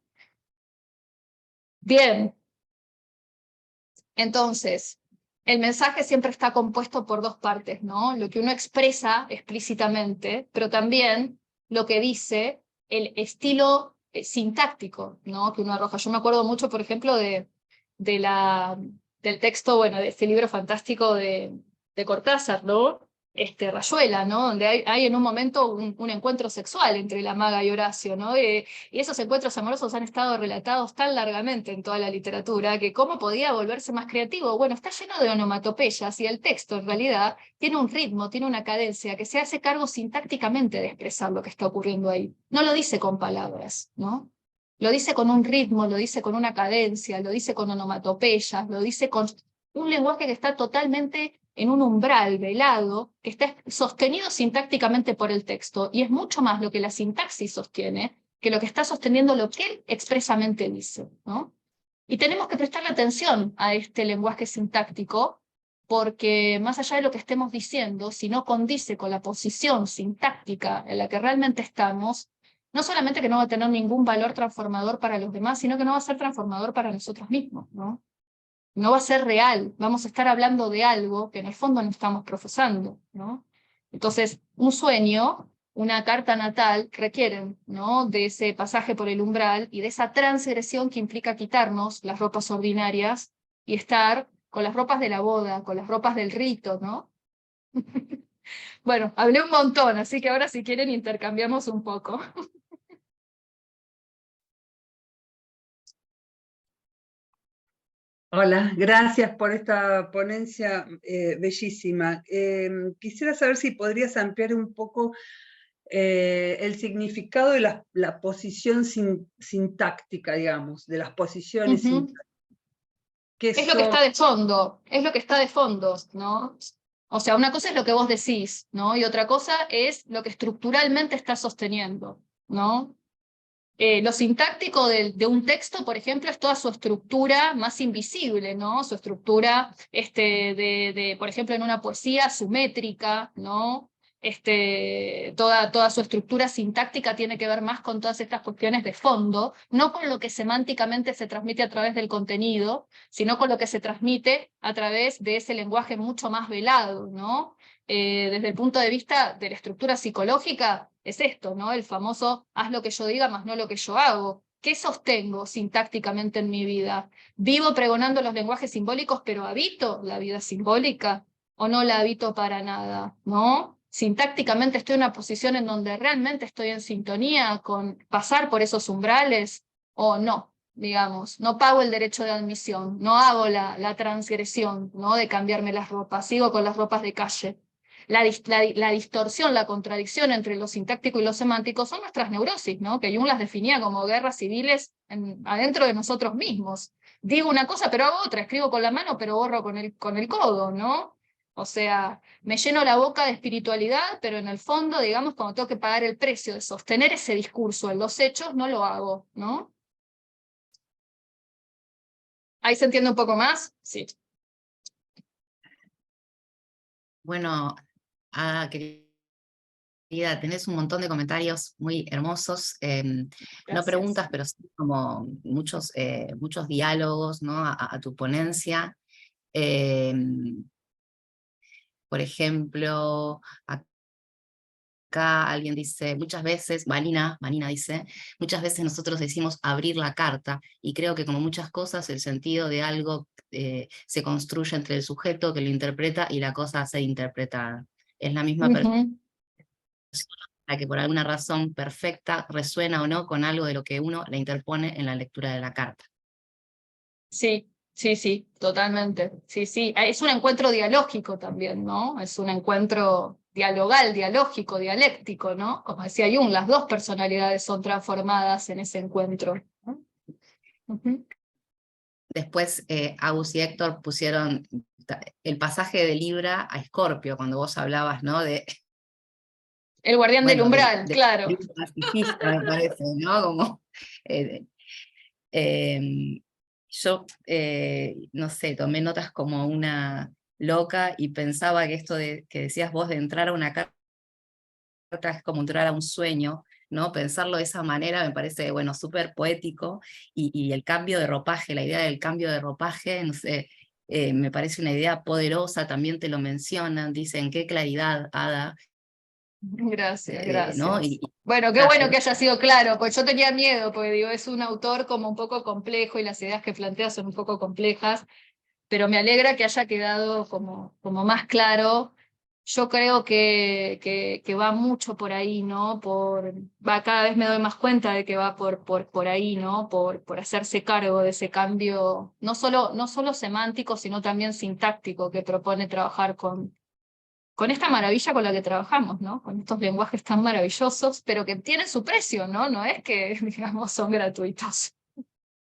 Bien. Entonces, el mensaje siempre está compuesto por dos partes, ¿no? Lo que uno expresa explícitamente, pero también lo que dice el estilo sintáctico, ¿no? Que uno arroja. Yo me acuerdo mucho, por ejemplo, del texto, bueno, de este libro fantástico de Cortázar, ¿no? Rayuela, ¿no? Donde hay en un momento un encuentro sexual entre la maga y Horacio, ¿no? Y esos encuentros amorosos han estado relatados tan largamente en toda la literatura que cómo podía volverse más creativo. Bueno, está lleno de onomatopeyas y el texto en realidad tiene un ritmo, tiene una cadencia que se hace cargo sintácticamente de expresar lo que está ocurriendo ahí. No lo dice con palabras, ¿no? Lo dice con un ritmo, lo dice con una cadencia, lo dice con onomatopeyas, lo dice con un lenguaje que está totalmente en un umbral velado, que está sostenido sintácticamente por el texto, y es mucho más lo que la sintaxis sostiene que lo que está sosteniendo lo que él expresamente dice, ¿no? Y tenemos que prestarle atención a este lenguaje sintáctico, porque más allá de lo que estemos diciendo, si no condice con la posición sintáctica en la que realmente estamos, no solamente que no va a tener ningún valor transformador para los demás, sino que no va a ser transformador para nosotros mismos, ¿no? No va a ser real, vamos a estar hablando de algo que en el fondo no estamos profesando, ¿no? Entonces, un sueño, una carta natal requieren, ¿no? De ese pasaje por el umbral y de esa transgresión que implica quitarnos las ropas ordinarias y estar con las ropas de la boda, con las ropas del rito, ¿no? Bueno, hablé un montón, así que ahora si quieren intercambiamos un poco. Hola, gracias por esta ponencia bellísima. Quisiera saber si podrías ampliar un poco el significado de la posición sintáctica, digamos, de las posiciones sintácticas. Es lo que está de fondo, es lo que está de fondo, ¿no? O sea, una cosa es lo que vos decís, ¿no? Y otra cosa es lo que estructuralmente está sosteniendo, ¿no? Lo sintáctico de un texto, por ejemplo, es toda su estructura más invisible, ¿no? Su estructura, por ejemplo, en una poesía, su métrica, ¿no? Toda su estructura sintáctica tiene que ver más con todas estas cuestiones de fondo, no con lo que semánticamente se transmite a través del contenido, sino con lo que se transmite a través de ese lenguaje mucho más velado, ¿no? Desde el punto de vista de la estructura psicológica, es esto, ¿no? El famoso haz lo que yo diga, más no lo que yo hago. ¿Qué sostengo sintácticamente en mi vida? ¿Vivo pregonando los lenguajes simbólicos, pero habito la vida simbólica? o no la habito para nada, ¿no? Sintácticamente estoy en una posición en donde realmente estoy en sintonía con pasar por esos umbrales o no, digamos, no pago el derecho de admisión, no hago la transgresión, ¿no? De cambiarme las ropas, sigo con las ropas de calle. La distorsión, la contradicción entre lo sintáctico y lo semántico son nuestras neurosis, ¿no? Que Jung las definía como guerras civiles adentro de nosotros mismos. Digo una cosa pero hago otra, escribo con la mano pero borro con el codo, ¿no? O sea, me lleno la boca de espiritualidad, pero en el fondo, digamos, cuando tengo que pagar el precio de sostener ese discurso en los hechos, no lo hago, ¿no? ¿Ahí se entiende un poco más? Sí. Bueno, querida, tenés un montón de comentarios muy hermosos, no Gracias. preguntas, pero sí como muchos diálogos, ¿no? a tu ponencia. Por ejemplo, acá alguien dice, muchas veces, Marina dice, muchas veces nosotros decimos abrir la carta, y creo que como muchas cosas, el sentido de algo se construye entre el sujeto que lo interpreta y la cosa a ser interpretada. Es la misma persona la que por alguna razón perfecta resuena o no con algo de lo que uno le interpone en la lectura de la carta. Sí, sí, totalmente. Sí, sí. Es un encuentro dialógico también, ¿no? Es un encuentro dialogal, dialógico, dialéctico, ¿no? Como decía Jung, las dos personalidades son transformadas en ese encuentro, ¿no? Después Agus y Héctor pusieron el pasaje de Libra a Escorpio, cuando vos hablabas, ¿no? El guardián del umbral, de claro. pacifista, me parece, ¿no? Como, yo, no sé, tomé notas como una loca y pensaba que esto que decías vos de entrar a una carta es como entrar a un sueño, ¿no? Pensarlo de esa manera me parece, bueno, súper poético, y el cambio de ropaje, la idea del cambio de ropaje, no sé, me parece una idea poderosa, también te lo mencionan, dicen, qué claridad, Ada. Gracias. ¿No? Bueno, qué bueno que haya sido claro, pues yo tenía miedo, porque digo, es un autor como un poco complejo y las ideas que plantea son un poco complejas, pero me alegra que haya quedado como más claro. Yo creo que va mucho por ahí, ¿no? Cada vez me doy más cuenta de que va por ahí, ¿no? Por hacerse cargo de ese cambio, no solo semántico, sino también sintáctico, que propone trabajar con esta maravilla con la que trabajamos, ¿no? Con estos lenguajes tan maravillosos, pero que tienen su precio, ¿no? No es que, digamos, son gratuitos.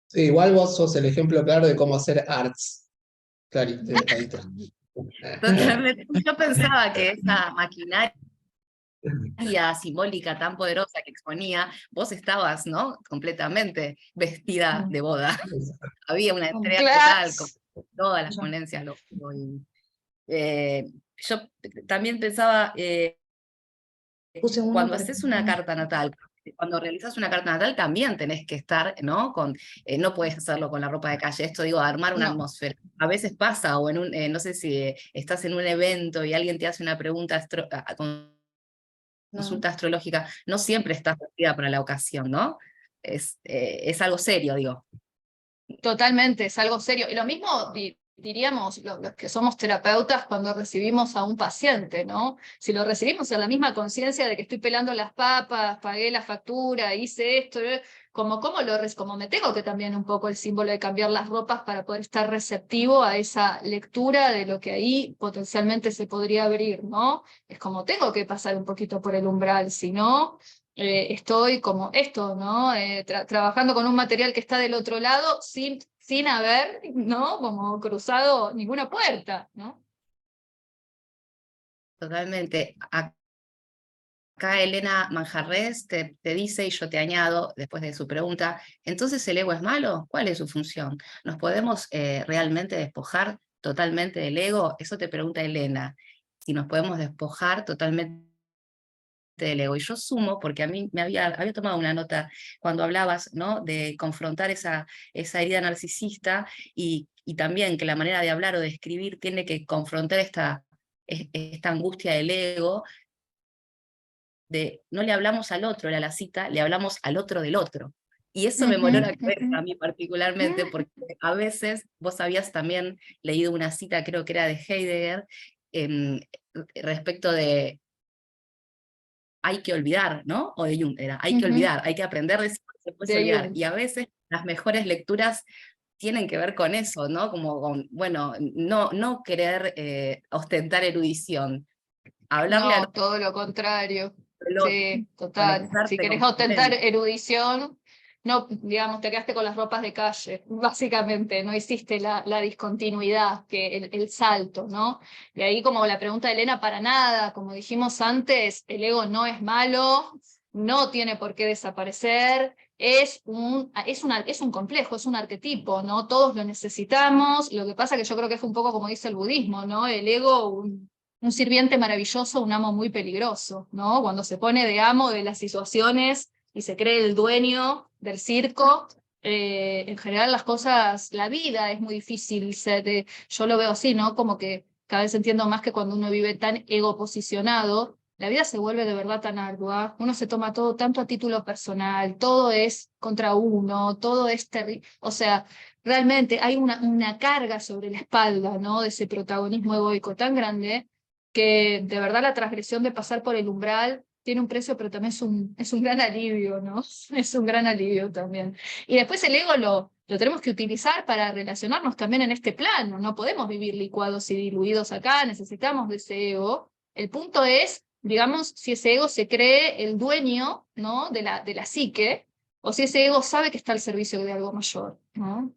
Sí, igual vos sos el ejemplo claro de cómo hacer arts. Clarito. Totalmente. Yo pensaba que esa maquinaria simbólica tan poderosa que exponía, vos estabas, ¿no? Completamente vestida de boda. Había una entrega total, como todas las ponencias. Yo también pensaba, cuando haces una carta natal, cuando realizas una carta natal también tenés que estar, ¿no? No puedes hacerlo con la ropa de calle, esto digo, armar una atmósfera. A veces pasa, o no sé si estás en un evento y alguien te hace una pregunta consulta astrológica, no siempre estás vestida para la ocasión, ¿no? Es algo serio, digo. Totalmente, es algo serio. Y lo mismo diríamos los que somos terapeutas cuando recibimos a un paciente, ¿no? Si lo recibimos en la misma conciencia de que estoy pelando las papas, pagué la factura, hice esto, como me tengo que también un poco el símbolo de cambiar las ropas para poder estar receptivo a esa lectura de lo que ahí potencialmente se podría abrir, ¿no? Es como tengo que pasar un poquito por el umbral, si no estoy como esto, ¿no? Trabajando con un material que está del otro lado sin haber, ¿no? Como cruzado ninguna puerta, ¿no? Totalmente. Acá Elena Manjarres te dice, y yo te añado, después de su pregunta, ¿entonces el ego es malo? ¿Cuál es su función? ¿Nos podemos realmente despojar totalmente del ego? Eso te pregunta Elena. Si nos podemos despojar totalmente del ego. Y yo sumo, porque a mí me había tomado una nota cuando hablabas, ¿no? De confrontar esa herida narcisista, y también que la manera de hablar o de escribir tiene que confrontar esta angustia del ego, de no le hablamos al otro, era la cita, le hablamos al otro del otro. Y eso me voló la cabeza a mí particularmente, porque a veces vos habías también leído una cita, creo que era de Heidegger, respecto de hay que olvidar, ¿no? O de Jung era, hay que olvidar, hay que aprender de eso, se puede De olvidar. Jung. Y a veces las mejores lecturas tienen que ver con eso, ¿no? Como con, bueno, no querer ostentar erudición, hablarle No, todo lo contrario. al otro, Sí, total. Si conectarte querés con ostentar erudición, no, digamos, te quedaste con las ropas de calle, básicamente, no hiciste la discontinuidad, el salto, ¿no? Y ahí como la pregunta de Elena, para nada, como dijimos antes, el ego no es malo, no tiene por qué desaparecer, es un complejo, es un arquetipo, ¿no? Todos lo necesitamos, lo que pasa que yo creo que es un poco como dice el budismo, ¿no? El ego, un sirviente maravilloso, un amo muy peligroso, ¿no? Cuando se pone de amo de las situaciones y se cree el dueño del circo, en general las cosas, la vida es muy difícil, yo lo veo así, ¿no? Como que cada vez entiendo más que cuando uno vive tan ego posicionado, la vida se vuelve de verdad tan ardua, uno se toma todo tanto a título personal, todo es contra uno, todo es terrible, o sea, realmente hay una carga sobre la espalda, ¿no? De ese protagonismo egoico tan grande que de verdad la transgresión de pasar por el umbral tiene un precio, pero también es un gran alivio, ¿no? Es un gran alivio también. Y después el ego lo tenemos que utilizar para relacionarnos también en este plano, no podemos vivir licuados y diluidos acá, necesitamos de ese ego. El punto es, digamos, si ese ego se cree el dueño, ¿no? de la psique, o si ese ego sabe que está al servicio de algo mayor, ¿no?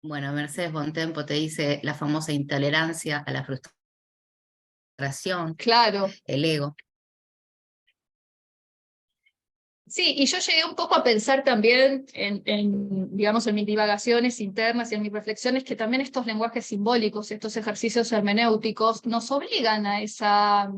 Bueno, Mercedes Bontempo te dice la famosa intolerancia a la frustración, Claro. el ego. Sí, y yo llegué un poco a pensar también digamos, en mis divagaciones internas y en mis reflexiones que también estos lenguajes simbólicos, estos ejercicios hermenéuticos, nos obligan a esa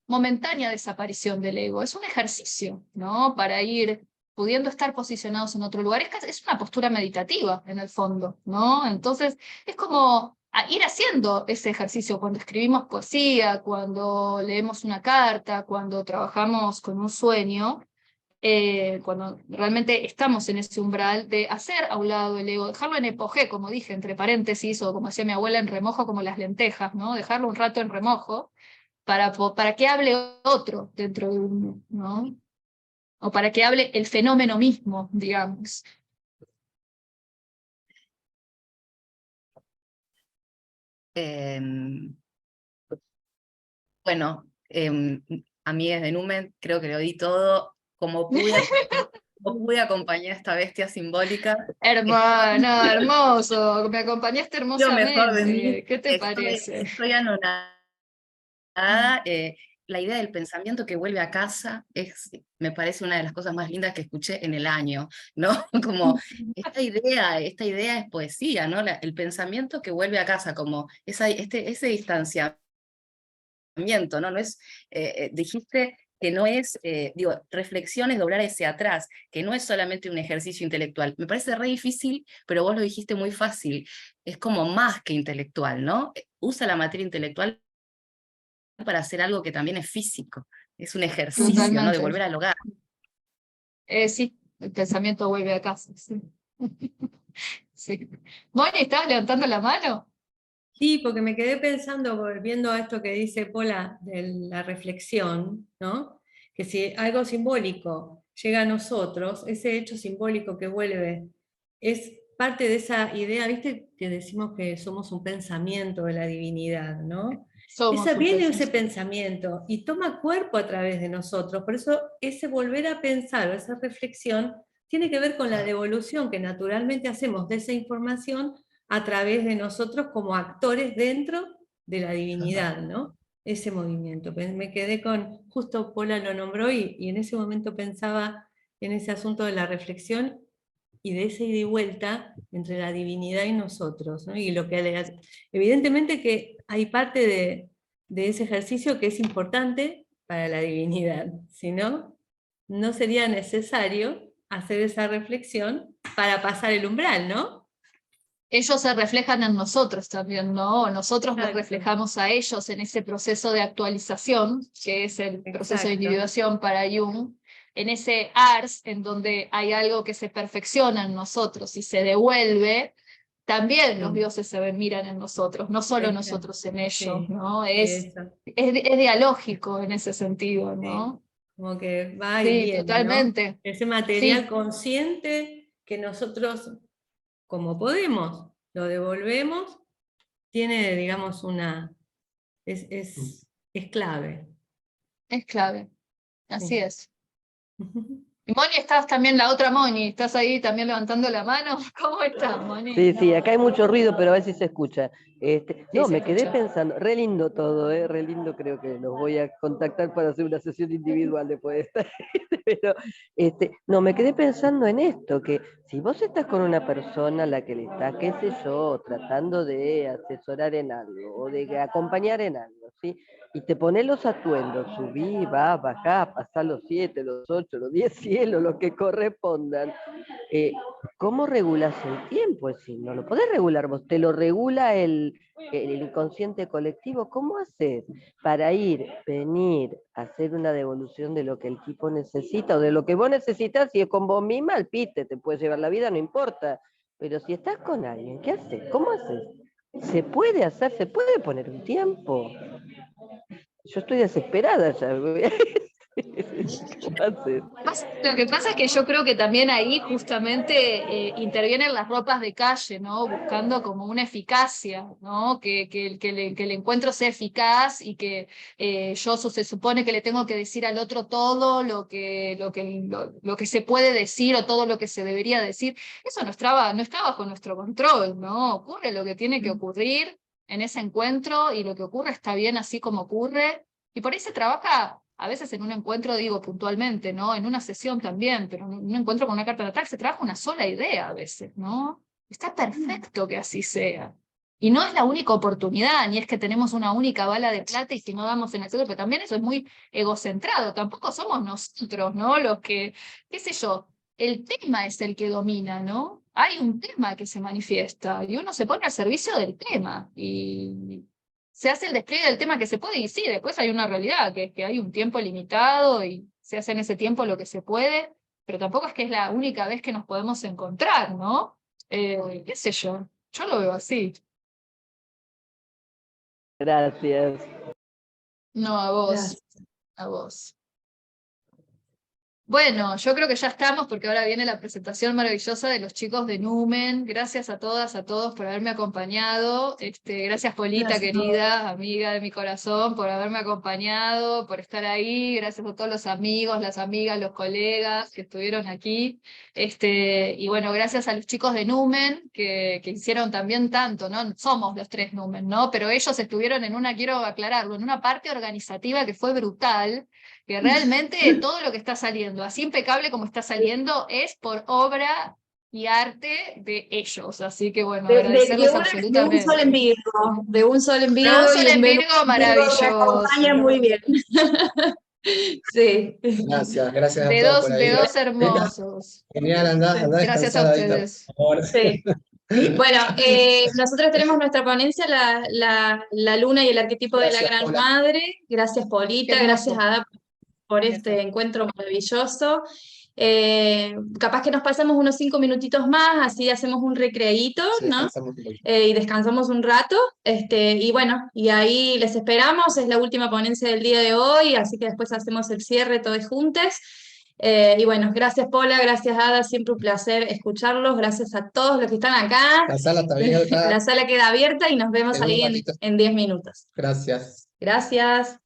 momentánea desaparición del ego. Es un ejercicio, ¿no? Para ir pudiendo estar posicionados en otro lugar. Es una postura meditativa, en el fondo, ¿no? Entonces, es como ir haciendo ese ejercicio cuando escribimos poesía, cuando leemos una carta, cuando trabajamos con un sueño. Cuando realmente estamos en ese umbral de hacer a un lado el ego, dejarlo en epogé, como dije, entre paréntesis, o como decía mi abuela, en remojo como las lentejas, ¿no? Dejarlo un rato en remojo para que hable otro dentro de uno, ¿no? O para que hable el fenómeno mismo, digamos. Bueno, a mí desde Numen creo que lo di todo como pude acompañar a esta bestia simbólica. Hermano, hermoso, me acompañaste Lo mejor de mí, hermosamente. ¿Qué te parece? estoy anonadada. La idea del pensamiento que vuelve a casa me parece una de las cosas más lindas que escuché en el año, ¿no? Como esta idea es poesía, ¿no? El pensamiento que vuelve a casa, como ese distanciamiento, ¿no? No es, dijiste que no es, reflexiones, doblar hacia atrás, que no es solamente un ejercicio intelectual. Me parece re difícil, pero vos lo dijiste muy fácil. Es como más que intelectual, ¿no? Usa la materia intelectual para hacer algo que también es físico. Es un ejercicio, Totalmente. ¿no? De volver al hogar. Sí, el pensamiento vuelve a casa. Sí. Sí. Bonnie, ¿estabas levantando la mano? Sí, porque me quedé pensando, volviendo a esto que dice Pola, de la reflexión, ¿no? Que si algo simbólico llega a nosotros, ese hecho simbólico que vuelve es parte de esa idea, ¿viste? Que decimos que somos un pensamiento de la divinidad, ¿no? Viene ese pensamiento y toma cuerpo a través de nosotros, por eso ese volver a pensar o esa reflexión tiene que ver con la devolución que naturalmente hacemos de esa información a través de nosotros como actores dentro de la divinidad, ¿no? Ese movimiento. Me quedé con, justo Pola lo nombró y en ese momento pensaba en ese asunto de la reflexión y de esa ida y vuelta entre la divinidad y nosotros, ¿no? Y lo que evidentemente que hay parte de ese ejercicio que es importante para la divinidad, si no, no sería necesario hacer esa reflexión para pasar el umbral, ¿no? Ellos se reflejan en nosotros también, ¿no? Nosotros nos Exacto. reflejamos a ellos en ese proceso de actualización, que es el proceso de Exacto. individuación para Jung, en ese ars en donde hay algo que se perfecciona en nosotros y se devuelve, también los Sí. dioses se miran en nosotros, no solo Exacto. nosotros en ellos, Sí, ¿no? Es eso, dialógico en ese sentido, ¿no? sí. Como que va y Sí, viene, ¿no? totalmente. Ese material Sí, consciente que nosotros, como podemos, lo devolvemos, tiene, digamos, es clave. es clave. Así Sí. es. Y Moni, estás también la otra Moni, ¿estás ahí también levantando la mano? ¿Cómo estás, Moni? Sí, sí, acá hay mucho ruido, pero a ver si se escucha. No, se me quedé escucha. pensando, re lindo todo, re lindo, creo que los voy a contactar para hacer una sesión individual después de esta. Pero, no, me quedé pensando en esto, que si vos estás con una persona a la que le está, qué sé yo, tratando de asesorar en algo, o de acompañar en algo, ¿sí? Y te pones los atuendos, subí, va, bajá, pasá los 7, los 8, los 10 cielos, los que correspondan. ¿Cómo regulas el tiempo? Si no lo podés regular vos, te lo regula el inconsciente colectivo. ¿Cómo haces para ir, venir, hacer una devolución de lo que el tipo necesita o de lo que vos necesitas? Si es con vos misma, al pite, te puedes llevar la vida, no importa. Pero si estás con alguien, ¿qué haces? ¿Cómo haces? ¿Se puede hacer? ¿Se puede poner un tiempo? Yo estoy desesperada ya. ¿Cómo haces? Lo que pasa es que yo creo que también ahí justamente intervienen las ropas de calle, ¿no? Buscando como una eficacia, ¿no? Que el encuentro sea eficaz y que se supone que le tengo que decir al otro todo lo que se puede decir o todo lo que se debería decir. Eso no está bajo nuestro control, ¿no? Ocurre lo que tiene que ocurrir en ese encuentro y lo que ocurre está bien así como ocurre. Y por ahí se trabaja a veces en un encuentro, digo puntualmente, ¿no? En una sesión también, pero en un encuentro con una carta natal se trabaja una sola idea a veces, ¿no? Está perfecto que así sea. Y no es la única oportunidad, ni es que tenemos una única bala de plata y si no damos en el centro, pero también eso es muy egocentrado, tampoco somos nosotros, ¿no? Los que, qué sé yo, el tema es el que domina, ¿no? Hay un tema que se manifiesta y uno se pone al servicio del tema y se hace el despliegue del tema que se puede y sí, después hay una realidad, que es que hay un tiempo limitado y se hace en ese tiempo lo que se puede, pero tampoco es que es la única vez que nos podemos encontrar, ¿no? Qué sé yo lo veo así. Gracias. No, a vos, Gracias. a vos. Bueno, yo creo que ya estamos porque ahora viene la presentación maravillosa de los chicos de Numen. Gracias a todas, a todos por haberme acompañado. Gracias Polita, Gracias a vos. querida, amiga de mi corazón, por haberme acompañado, por estar ahí. Gracias a todos los amigos, las amigas, los colegas que estuvieron aquí. Y bueno, gracias a los chicos de Numen que hicieron también tanto, ¿no? Somos los 3 Numen, ¿no? Pero ellos estuvieron quiero aclararlo, en una parte organizativa que fue brutal, que realmente todo lo que está saliendo, así impecable como está saliendo, es por obra y arte de ellos. Así que bueno, agradecerles De un sol en absolutamente. Virgo, de un sol en De Virgo un y sol en un Venus Virgo en Virgo que acompaña maravilloso. muy bien. Sí. Gracias a todos por ahí. De dos Venga, hermosos. genial, andá Gracias a descansada ahorita, ustedes. por favor. Sí. Bueno, nosotros tenemos nuestra ponencia, la luna y el arquetipo de la Gracias, Gran Paula. Madre. Gracias, Qué Polita. hermoso. Gracias, Ada, por este encuentro maravilloso. Capaz que nos pasamos unos 5 minutitos más, así hacemos un recreíto, Sí, ¿no? descansamos un poquito. Y descansamos un rato. Y bueno, y ahí les esperamos. Es la última ponencia del día de hoy, así que después hacemos el cierre todos juntos. Y bueno, gracias Paula, gracias Ada, siempre un placer escucharlos, gracias a todos los que están acá. La sala está abierta La sala queda abierta y nos vemos en un ahí ratito. en 10 minutos. Gracias. Gracias.